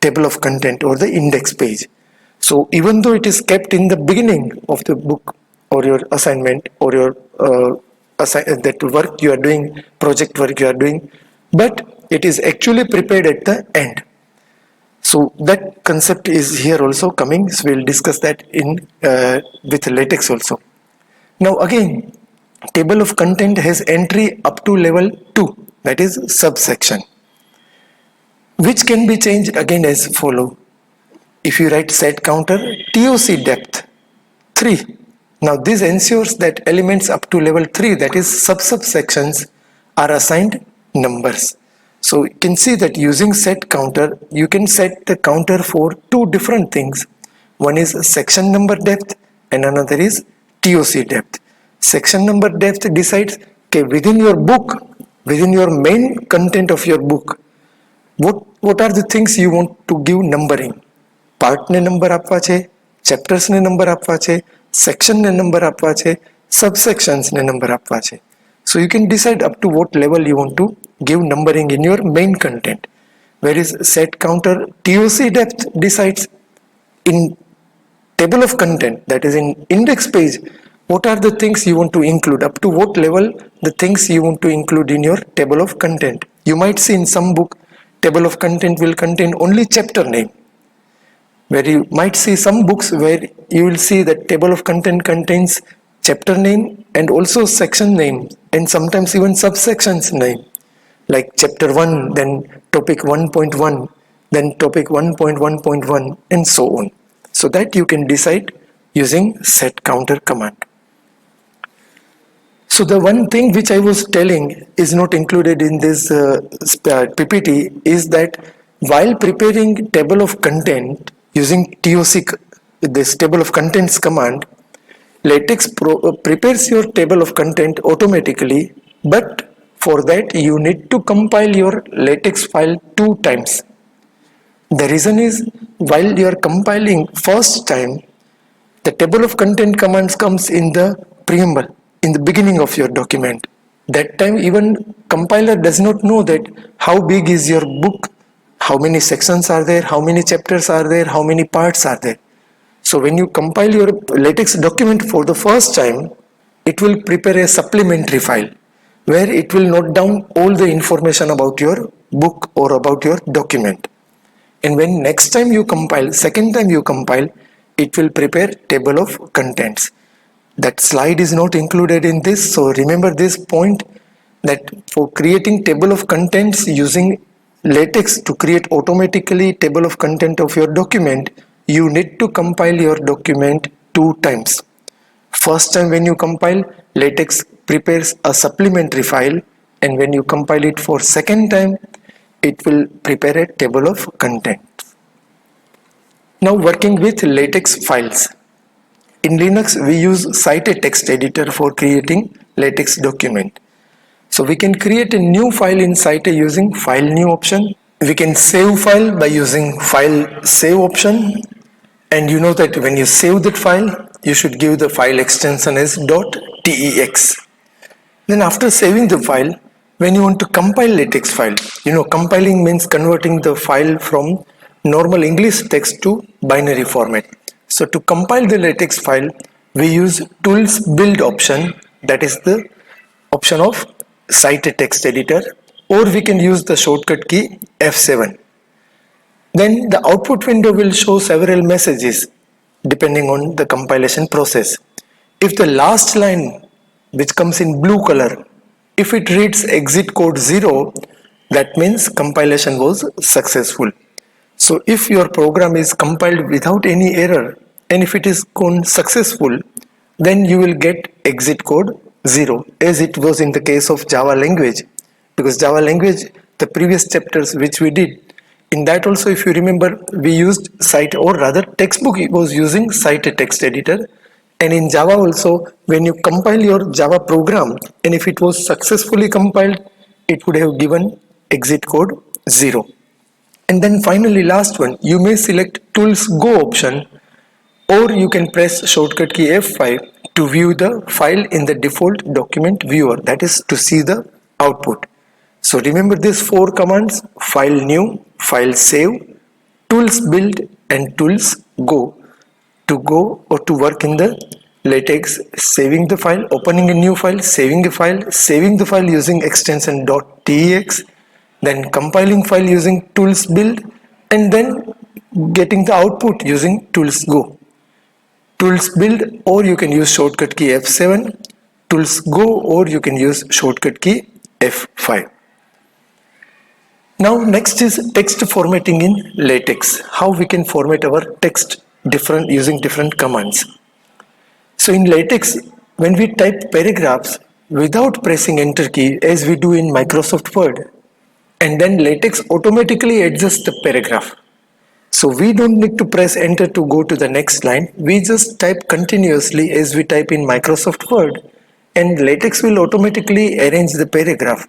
table of content or the index page. So even though it is kept in the beginning of the book or your assignment or your that work you are doing, project work you are doing, but it is actually prepared at the end. So that concept is here also coming. So we'll discuss that in with LaTeX also. Now again, table of content has entry up to level 2, that is subsection, which can be changed again as follow. If you write set counter TOC depth 3, now this ensures that elements up to level 3, that is subsections, are assigned numbers. So you can see that using set counter, you can set the counter for two different things. One is section number depth and another is TOC depth. Section number depth decides, okay, within your book, within your main content of your book, what are the things you want to give numbering. પાર્ટને number આપવા છે, ચેપ્ટર્સને number આપવા છે, સેક્શનને number આપવા છે, સબસેક્શન્સને number આપવા છે. So you can decide up to what level you want to give numbering in your main content. Whereas set counter TOC depth decides in table of content, that is in index page, what are the things you want to include, up to what level the things you want to include in your table of content. You might see in some book table of content will contain only chapter name, where you might see some books where you will see that table of content contains chapter name and also section name and sometimes even subsections name, like chapter 1, then topic 1.1, then topic 1.1.1, and so on. So that you can decide using set counter command. So the one thing which I was telling is not included in this PPT is that while preparing table of content using TOC, this table of contents command, LaTeX prepares your table of content automatically, but for that you need to compile your LaTeX file 2 times. The reason is, while you are compiling first time, the table of content commands comes in the preamble, in the beginning of your document. That time even compiler does not know that how big is your book, how many sections are there, how many chapters are there, how many parts are there. So when you compile your LaTeX document for the first time, it will prepare a supplementary file where it will note down all the information about your book or about your document. And when next time you compile, second time you compile, it will prepare table of contents. That slide is not included in this, so remember this point, that for creating table of contents using LaTeX to create automatically table of content of your document, you need to compile your document 2 times. First time when you compile, LaTeX prepares a supplementary file, and when you compile it for second time, it will prepare a table of contents. Now working with LaTeX files. In Linux, we use cite a text editor for creating LaTeX document. So we can create a new file in cite using file new option. We can save file by using file save option. And you know that when you save that file, you should give the file extension as .tex. Then after saving the file, when you want to compile LaTeX file, compiling means converting the file from normal English text to binary format. So to compile the LaTeX file, we use tools build option, that is the option of cite a text editor, or we can use the shortcut key F7. Then the output window will show several messages depending on the compilation process. If the last line, which comes in blue color, if it reads exit code 0, that means compilation was successful. So if your program is compiled without any error, and if it is gone successful, then you will get exit code 0, as it was in the case of Java language. Because Java language, the previous chapters which we did, in that also, if you remember, we used cite, or rather textbook was using cite a text editor. And in Java also, when you compile your Java program, and if it was successfully compiled, it would have given exit code 0. And then finally, last one, you may select tools go option, or you can press shortcut key F5 to view the file in the default document viewer, that is to see the output. So remember these 4 commands: file new, file save, tools build, and tools go. To go or to work in the LaTeX, saving the file, opening a new file, saving the file using extension .tex, then compiling file using tools build, and then getting the output using tools go. Tools build, or you can use shortcut key F7, tools go, or you can use shortcut key F5. Now next is text formatting in LaTeX. How we can format our text using different commands. So in LaTeX, when we type paragraphs without pressing enter key, as we do in Microsoft Word, and then LaTeX automatically adjusts the paragraph. So we don't need to press enter to go to the next line. We just type continuously as we type in Microsoft Word, and LaTeX will automatically arrange the paragraph.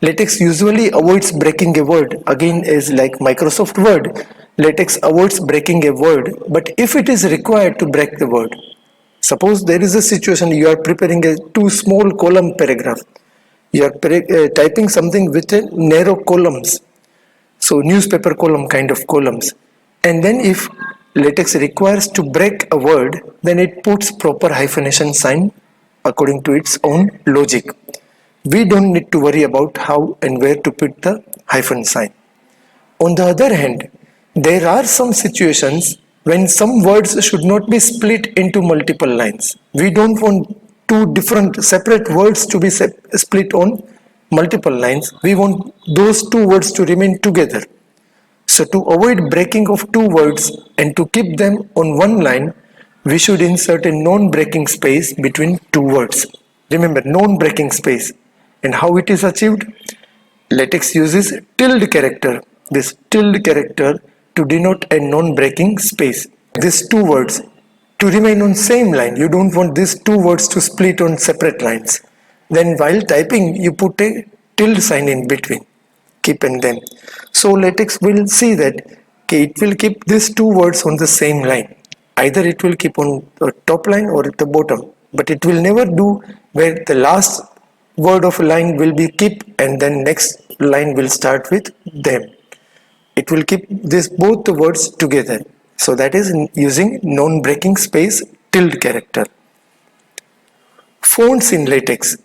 LaTeX usually avoids breaking a word. Again, as like Microsoft Word, LaTeX avoids breaking a word, but if it is required to break the word, suppose there is a situation you are preparing a 2 small column paragraph, you are typing something with a narrow columns, so newspaper column kind of columns, and then if LaTeX requires to break a word, then it puts proper hyphenation sign according to its own logic. We don't need to worry about how and where to put the hyphen sign. On the other hand, there are some situations when some words should not be split into multiple lines. We don't want 2 different separate words to be split on multiple lines. We want those 2 words to remain together. So to avoid breaking of 2 words and to keep them on one line, we should insert a non-breaking space between 2 words. Remember, non-breaking space. And how it is achieved? LaTeX uses tilde character, this tilde character, to denote a non-breaking space. These 2 words to remain on same line. You don't want these 2 words to split on separate lines. Then while typing, you put a tilde sign in between, keeping them. So LaTeX will see that it will keep these 2 words on the same line. Either it will keep on the top line or at the bottom, but it will never do where the last word of a line will be keep and then next line will start with them. It will keep both the words together. So that is using non-breaking space tilde character. Fonts in LaTeX.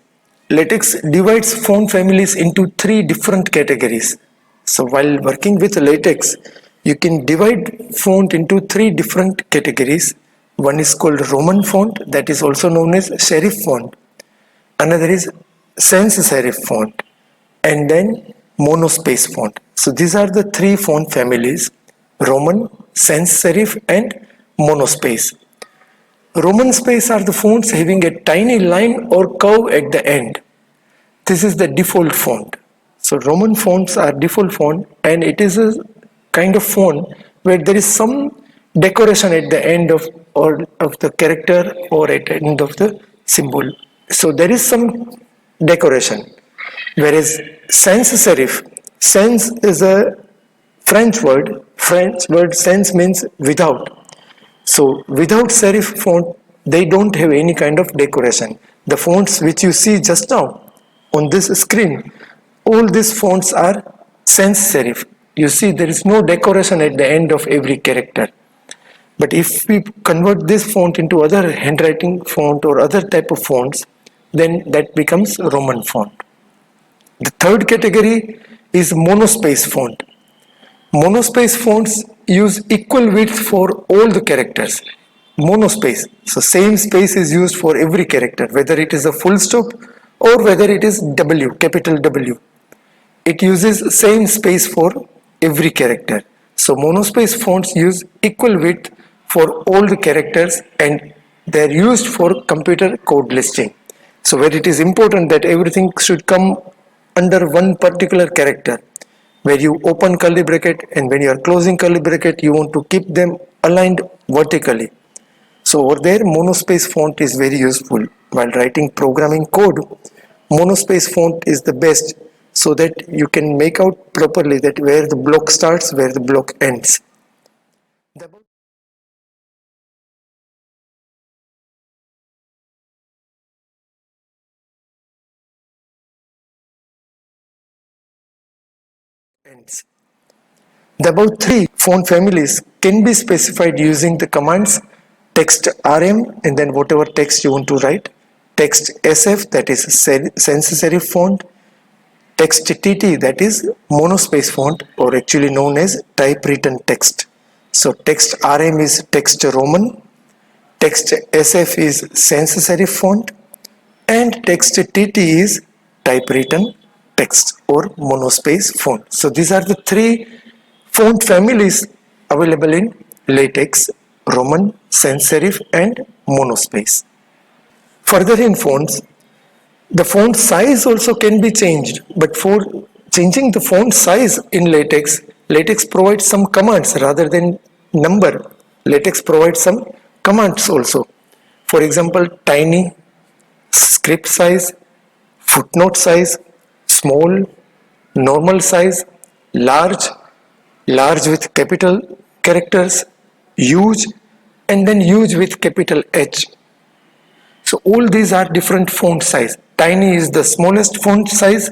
LaTeX divides font families into 3 different categories. So while working with LaTeX, you can divide font into 3 different categories. One is called Roman font, that is also known as serif font. Another is sans serif font, and then monospace font. So these are the 3 font families: Roman, sans serif, and monospace. Roman space are the fonts having a tiny line or curve at the end. This is the default font. So Roman fonts are default font, and it is a kind of font where there is some decoration at the end of the character or at the end of the symbol. So there is some decoration. Whereas sans serif, sans is a French word. French word sans means without. So without serif font, they don't have any kind of decoration. The fonts which you see just now on this screen, all these fonts are sans serif. You see there is no decoration at the end of every character. But if we convert this font into other handwriting font or other type of fonts, then that becomes Roman font. The third category is monospace font. Monospace fonts use equal width for all the characters. Monospace, so same space is used for every character, whether it is a full stop or whether it is W, capital W. It uses same space for every character. So monospace fonts use equal width for all the characters, and they are used for computer code listing. So where it is important that everything should come under one particular character, where you open curly bracket and when you are closing curly bracket you want to keep them aligned vertically. So over there monospace font is very useful. While writing programming code, monospace font is the best, so that you can make out properly that where the block starts, where the block ends. The above three font families can be specified using the commands text rm and then whatever text you want to write, text sf that is sans serif font, text tt that is monospace font or actually known as typewritten text. So text rm is text Roman, text sf is sans serif font, and text tt is typewritten text or monospace font. So these are the three font families available in LaTeX: Roman, sans serif and monospace. Further in fonts, the font size also can be changed, but for changing the font size in LaTeX, LaTeX provides some commands rather than number. LaTeX provides some commands also. For example, tiny, script size, footnote size, small, normal size, large, large with capital characters, huge, and then huge with capital H. So all these are different font size. Tiny is the smallest font size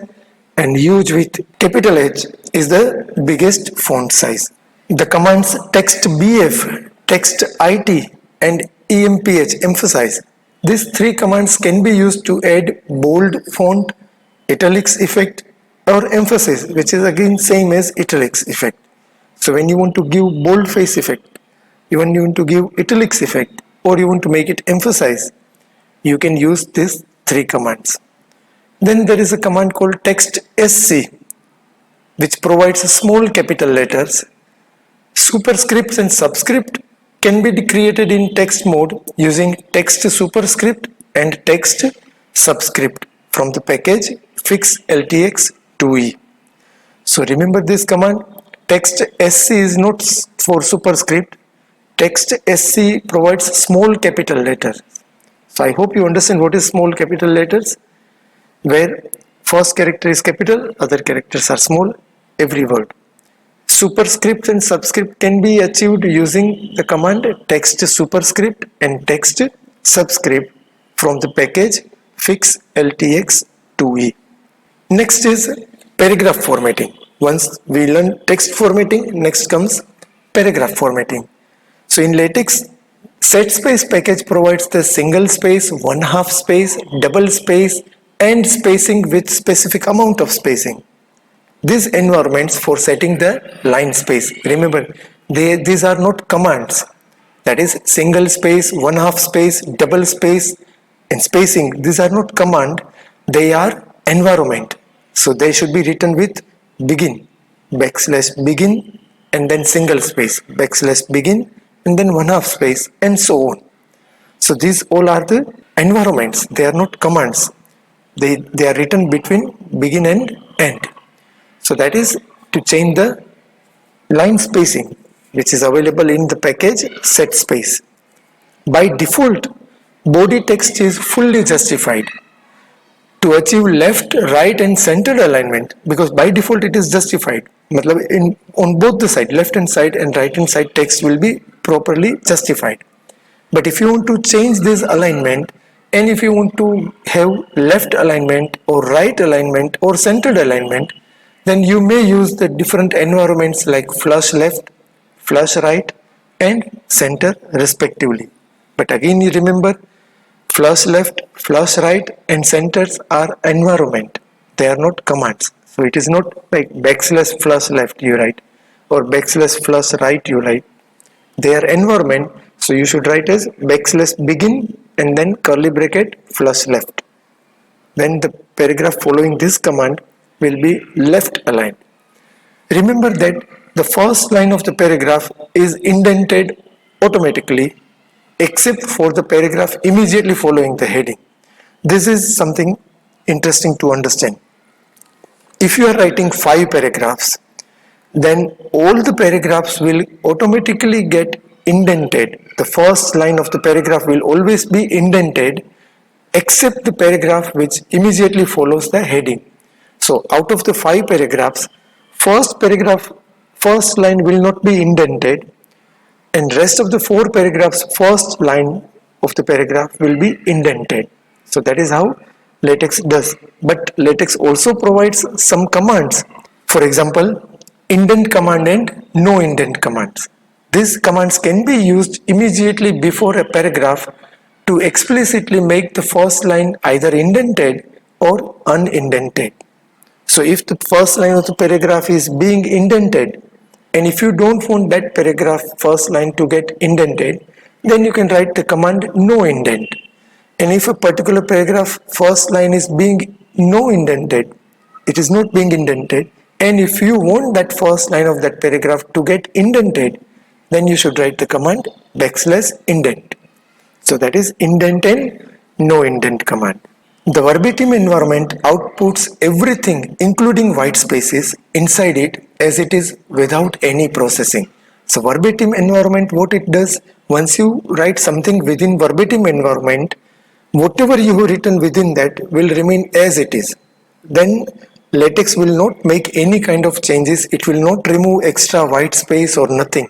and huge with capital H is the biggest font size. The commands text BF, text IT and EMPH emphasize. These three commands can be used to add bold font, italics effect or emphasis, which is again same as italics effect. So when you want to give boldface effect, when you want to give italics effect, or you want to make it emphasize, you can use these three commands. Then there is a command called text SC, which provides small capital letters. Superscripts and subscript can be created in text mode using text superscript and text subscript from the package fix LTX 2E. So remember this command, text SC is not for superscript, text SC provides small capital letters. So I hope you understand what is small capital letters, where first character is capital, other characters are small, every word. Superscript and subscript can be achieved using the command text superscript and text subscript from the package fix LTX 2E. Next is paragraph formatting. Once we learn text formatting, next comes paragraph formatting. So in LaTeX, set space package provides the single space, one half space, double space and spacing with specific amount of spacing. These environments for setting the line space. Remember, these are not commands. That is single space, one half space, double space and spacing. These are not command. They are environment. So they should be written with begin, backslash begin and then single space, backslash begin and then one half space and so on. So these all are the environments, they are not commands. They are written between begin and end. So that is to change the line spacing, which is available in the package set space. By default, body text is fully justified to achieve left, right and centered alignment, because by default it is justified. Matlab in on both the side, left hand side and right hand side, text will be properly justified. But if you want to change this alignment, and if you want to have left alignment or right alignment or centered alignment, then you may use the different environments like flush left, flush right and center respectively. But again you remember, flush left, flush right and centers are environment. They are not commands. So it is not like backslash flush left you write or backslash flush right you write. Their environment, so you should write as backslash begin and then curly bracket flush left. Then the paragraph following this command will be left aligned. Remember that the first line of the paragraph is indented automatically except for the paragraph immediately following the heading. This is something interesting to understand. If you are writing 5 paragraphs, then all the paragraphs will automatically get indented. The first line of the paragraph will always be indented except the paragraph which immediately follows the heading. So out of the 5 paragraphs, first line will not be indented, and rest of the 4 paragraphs first line of the paragraph will be indented. So that is how LaTeX does. But LaTeX also provides some commands. For example, indent command and no indent commands. These commands can be used immediately before a paragraph to explicitly make the first line either indented or unindented. So if the first line of the paragraph is being indented, and if you don't want that paragraph first line to get indented, then you can write the command no indent. And if a particular paragraph first line is being no indented, it is not being indented, and if you want that first line of that paragraph to get indented, then you should write the command backslash indent. So that is indent and no indent command. The verbatim environment outputs everything including white spaces inside it as it is without any processing. So verbatim environment, what it does, once you write something within verbatim environment, whatever you have written within that will remain as it is. Then LaTeX will not make any kind of changes, it will not remove extra white space or nothing.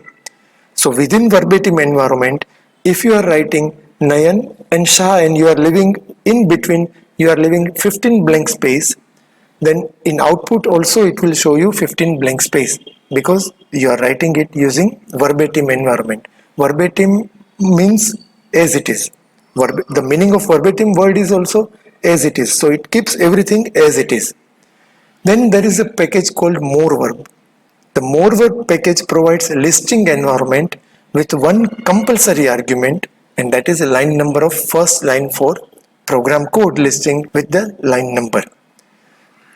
So within verbatim environment, if you are writing Nayan and Shah and you are living in between, you are leaving 15 blank space, then in output also it will show you 15 blank space because you are writing it using verbatim environment. Verbatim means as it is. The meaning of verbatim word is also as it is. So it keeps everything as it is. Then there is a package called moreverb. The moreverb package provides a listing environment with one compulsory argument, and that is a line number of first line for program code listing with the line number.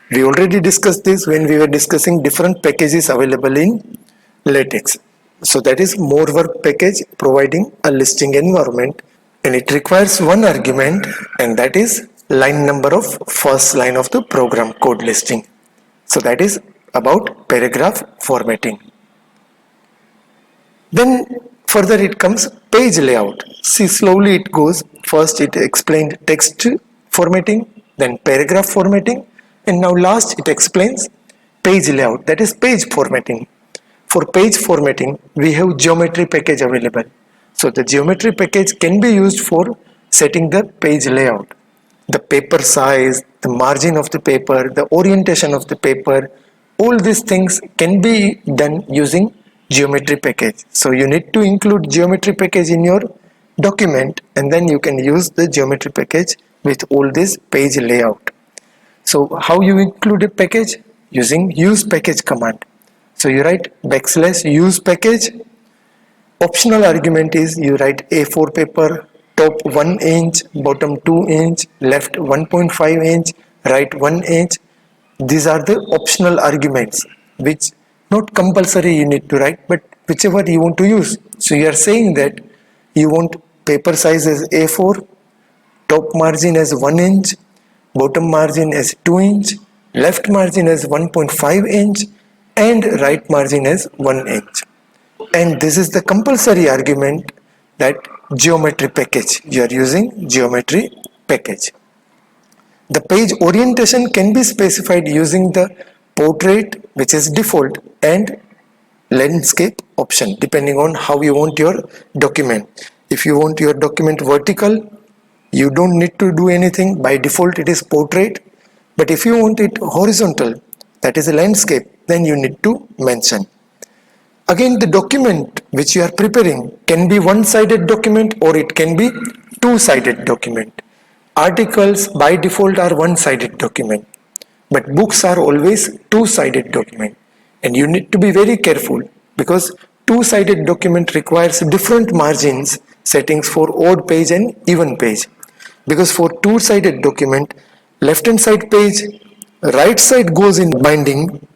We already discussed this when we were discussing different packages available in LaTeX. So that is moreverb package providing a listing environment, and it requires one argument, and that is line number of first line of the program code listing. So that is about paragraph formatting. Then further it comes page layout. See, slowly it goes. First it explained text formatting, then paragraph formatting, and now last it explains page layout, that is page formatting. For page formatting, we have geometry package available. So the geometry package can be used for setting the page layout. The paper size, the margin of the paper, the orientation of the paper, all these things can be done using geometry package. So you need to include geometry package in your document, and then you can use the geometry package with all this page layout. So how you include a package? Using use package command. So you write backslash use package. Optional argument is you write A4 paper, top 1 inch, bottom 2 inch, left 1.5 inch, right 1 inch. These are the optional arguments which not compulsory you need to write, but whichever you want to use. So you are saying that you want paper size as A4, top margin as 1 inch, bottom margin as 2 inch, left margin as 1.5 inch, and right margin as 1 inch. And this is the compulsory argument that geometry package. You are using geometry package. The page orientation can be specified using the portrait, which is default, and landscape option depending on how you want your document. If you want your document vertical, you don't need to do anything. By default it is portrait. But if you want it horizontal, that is a landscape, then you need to mention. Again, the document which you are preparing can be one-sided document or it can be two-sided document. Articles by default are one-sided document, but books are always two-sided document. And you need to be very careful because two-sided document requires different margins settings for odd page and even page. Because for two-sided document, left-hand side page, right side goes in binding,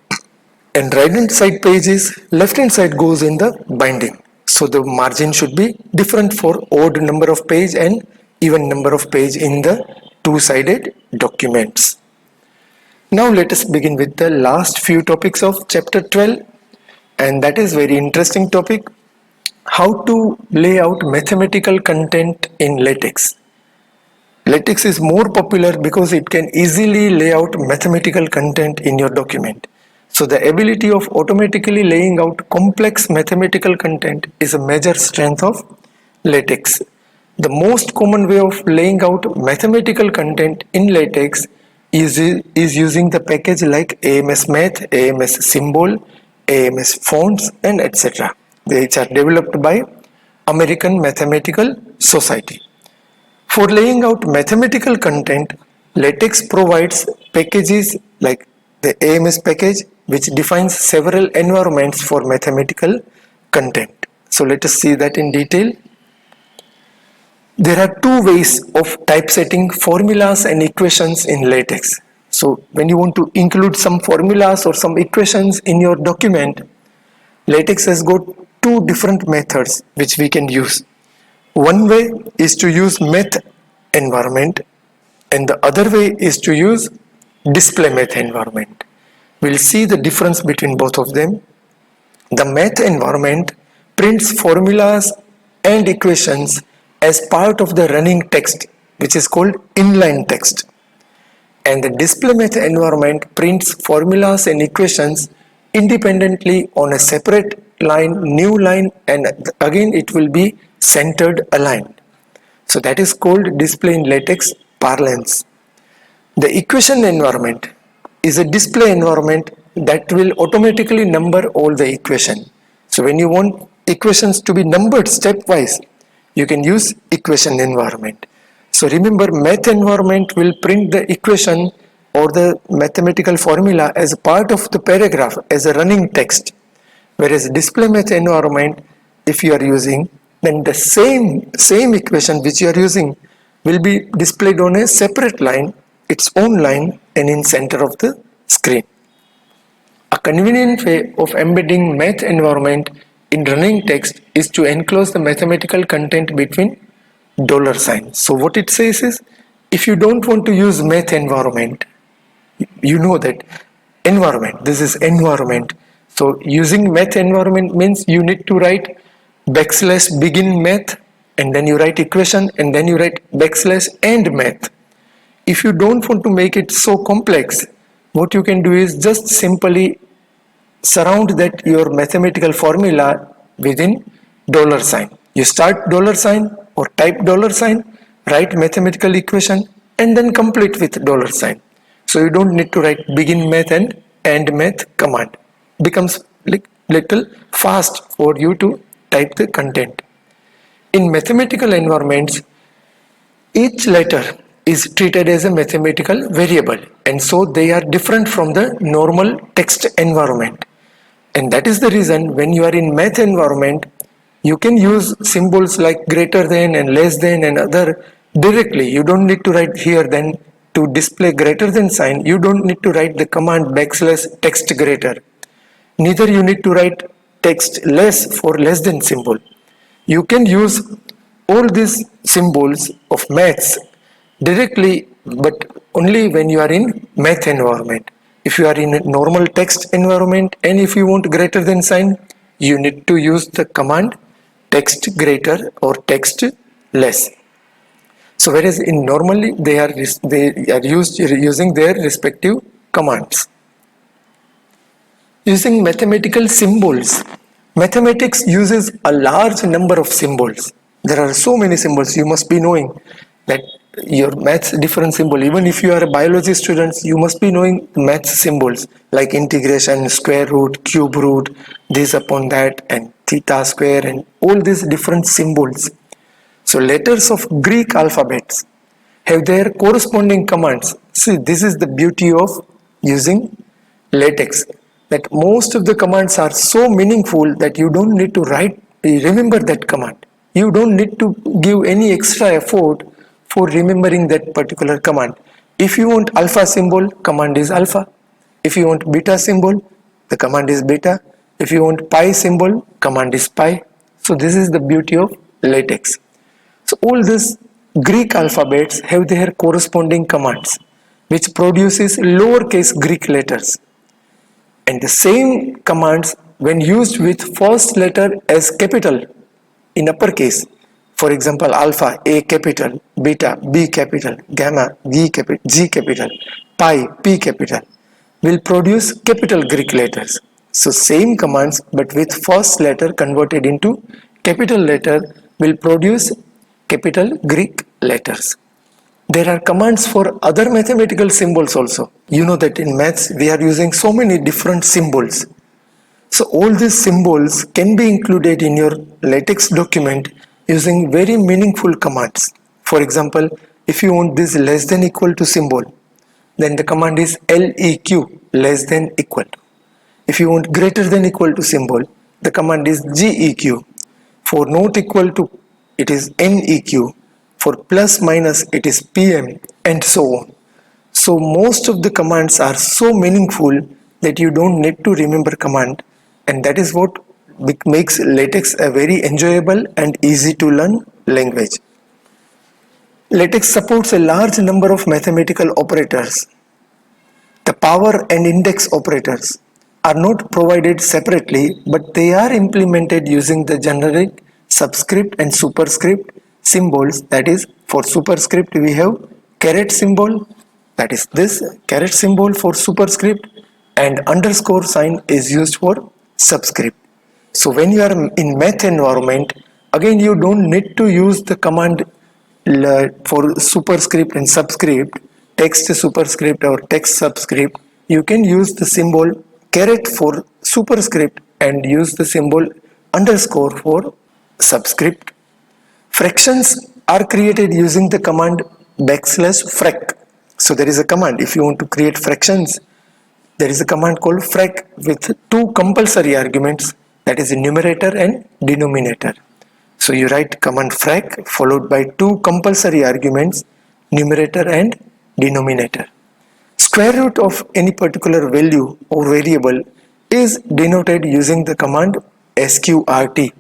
and right hand side page is left hand side goes in the binding. So the margin should be different for odd number of page and even number of page in the two-sided documents. Now let us begin with the last few topics of chapter 12, and that is very interesting topic, how to lay out mathematical content in LaTeX. LaTeX is more popular because it can easily lay out mathematical content in your document. So the ability of automatically laying out complex mathematical content is a major strength of LaTeX. The most common way of laying out mathematical content in LaTeX is using the package like AMS Math, AMS Symbol, AMS Fonts, and etc. which are developed by American Mathematical Society. For laying out mathematical content, LaTeX provides packages like the AMS package, which defines several environments for mathematical content. So let us see that in detail. There are two ways of typesetting formulas and equations in LaTeX. So when you want to include some formulas or some equations in your document, LaTeX has got two different methods which we can use. One way is to use math environment and the other way is to use display math environment. We'll see the difference between both of them. The math environment prints formulas and equations as part of the running text, which is called inline text. And the display math environment prints formulas and equations independently on a separate line, new line, and again it will be centered aligned. So that is called display in LaTeX parlance. The equation environment is a display environment that will automatically number all the equation. So when you want equations to be numbered stepwise, you can use equation environment. So remember, math environment will print the equation or the mathematical formula as a part of the paragraph as a running text. Whereas display math environment, if you are using, then the same equation which you are using will be displayed on a separate line, its own line, and in center of the screen. A convenient way of embedding math environment in running text is to enclose the mathematical content between $sign. So what it says is, if you don't want to use math environment, you know that environment, this is environment. So using math environment means you need to write backslash begin math, and then you write equation, and then you write backslash end math. If you don't want to make it so complex, what you can do is just simply surround that your mathematical formula within $sign. You start $sign or type $sign, write mathematical equation, and then complete with $sign. So you don't need to write begin math and end math command. Becomes little fast for you to type the content. In mathematical environments, each letter is treated as a mathematical variable, and so they are different from the normal text environment. And that is the reason when you are in math environment, you can use symbols like greater than and less than and other directly. You don't need to write here then to display greater than sign. You don't need to write the command backslash text greater. Neither you need to write text less for less than symbol. You can use all these symbols of maths directly, but only when you are in math environment. If you are in a normal text environment and if you want greater than sign, you need to use the command text greater or text less. So whereas in normally they are using their respective commands. Using mathematical symbols. Mathematics uses a large number of symbols. There are so many symbols. You must be knowing that your maths different symbol. Even if you are a biology student, you must be knowing maths symbols like integration, square root, cube root, this upon that, and theta square, and all these different symbols. So letters of Greek alphabets have their corresponding commands. See, this is the beauty of using LaTeX, that most of the commands are so meaningful that you don't need to remember that command. You don't need to give any extra effort for remembering that particular command. If you want alpha symbol, command is alpha. If you want beta symbol, the command is beta. If you want pi symbol, command is pi. So this is the beauty of LaTeX. So all these Greek alphabets have their corresponding commands, which produces lowercase Greek letters. And the same commands when used with first letter as capital in uppercase, for example alpha A capital, beta B capital, gamma G capital, pi P capital, will produce capital Greek letters. So same commands but with first letter converted into capital letter will produce capital Greek letters. There are commands for other mathematical symbols also. You know that in maths we are using so many different symbols. So all these symbols can be included in your LaTeX document using very meaningful commands. For example, if you want this less than equal to symbol, then the command is LEQ, less than equal to. If you want greater than equal to symbol, the command is GEQ. For not equal to, it is NEQ. For plus minus, it is PM, and so on. So most of the commands are so meaningful that you don't need to remember command, and that is what makes LaTeX a very enjoyable and easy to learn language. LaTeX supports a large number of mathematical operators. The power and index operators are not provided separately, but they are implemented using the generic subscript and superscript symbols. That is, for superscript we have caret symbol, that is this caret symbol for superscript, and underscore sign is used for subscript. So when you are in math environment, again you don't need to use the command for superscript and subscript, text superscript or text subscript. You can use the symbol caret for superscript and use the symbol underscore for subscript. Fractions are created using the command \frac. So there is a command, if you want to create fractions, there is a command called frac with two compulsory arguments, that is numerator and denominator. So you write command frac followed by two compulsory arguments, numerator and denominator. Square root of any particular value or variable is denoted using the command sqrt.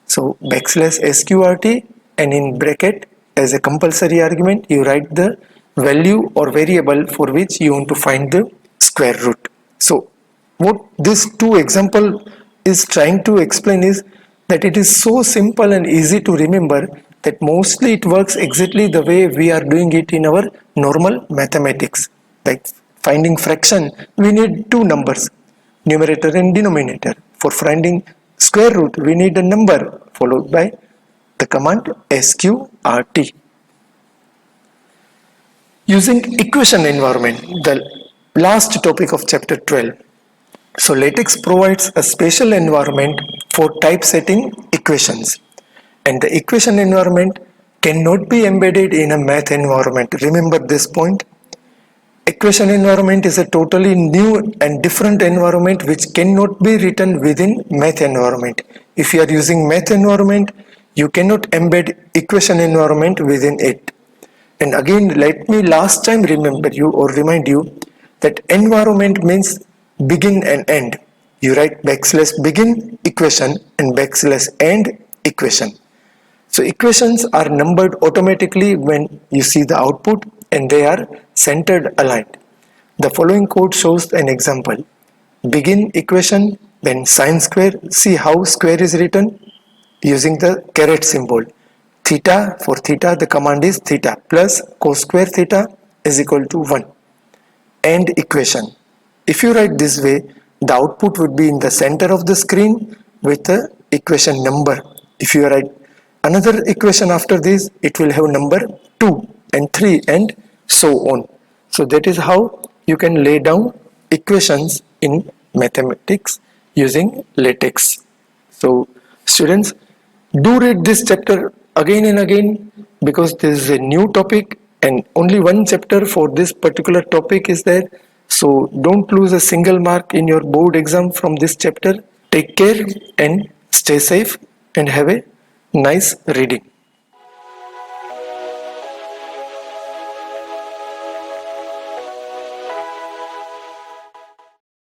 So \sqrt, and in bracket as a compulsory argument you write the value or variable for which you want to find the square root. So what this two example is trying to explain is that it is so simple and easy to remember that mostly it works exactly the way we are doing it in our normal mathematics. Like finding fraction, we need two numbers, numerator and denominator. For finding square root, we need a number followed by the command sqrt. Using equation environment, the last topic of chapter 12. So LaTeX provides a special environment for typesetting equations, and the equation environment cannot be embedded in a math environment. Remember this point. Equation environment is a totally new and different environment which cannot be written within math environment. If you are using math environment, you cannot embed equation environment within it. And again, let me last time remind you that environment means begin and end. You write \begin equation and \end equation. So equations are numbered automatically when you see the output and they are centered aligned. The following code shows an example. Begin equation, then sine square. See how square is written using the caret symbol. Theta, for theta the command is theta plus cos square theta is equal to 1. End equation. If you write this way, the output would be in the center of the screen with the equation number. If you write another equation after this, it will have number 2 and 3 and so on. So that is how you can lay down equations in mathematics using LaTeX. So students, do read this chapter again and again because this is a new topic and only one chapter for this particular topic is there. So don't lose a single mark in your board exam from this chapter. Take care and stay safe and have a nice reading.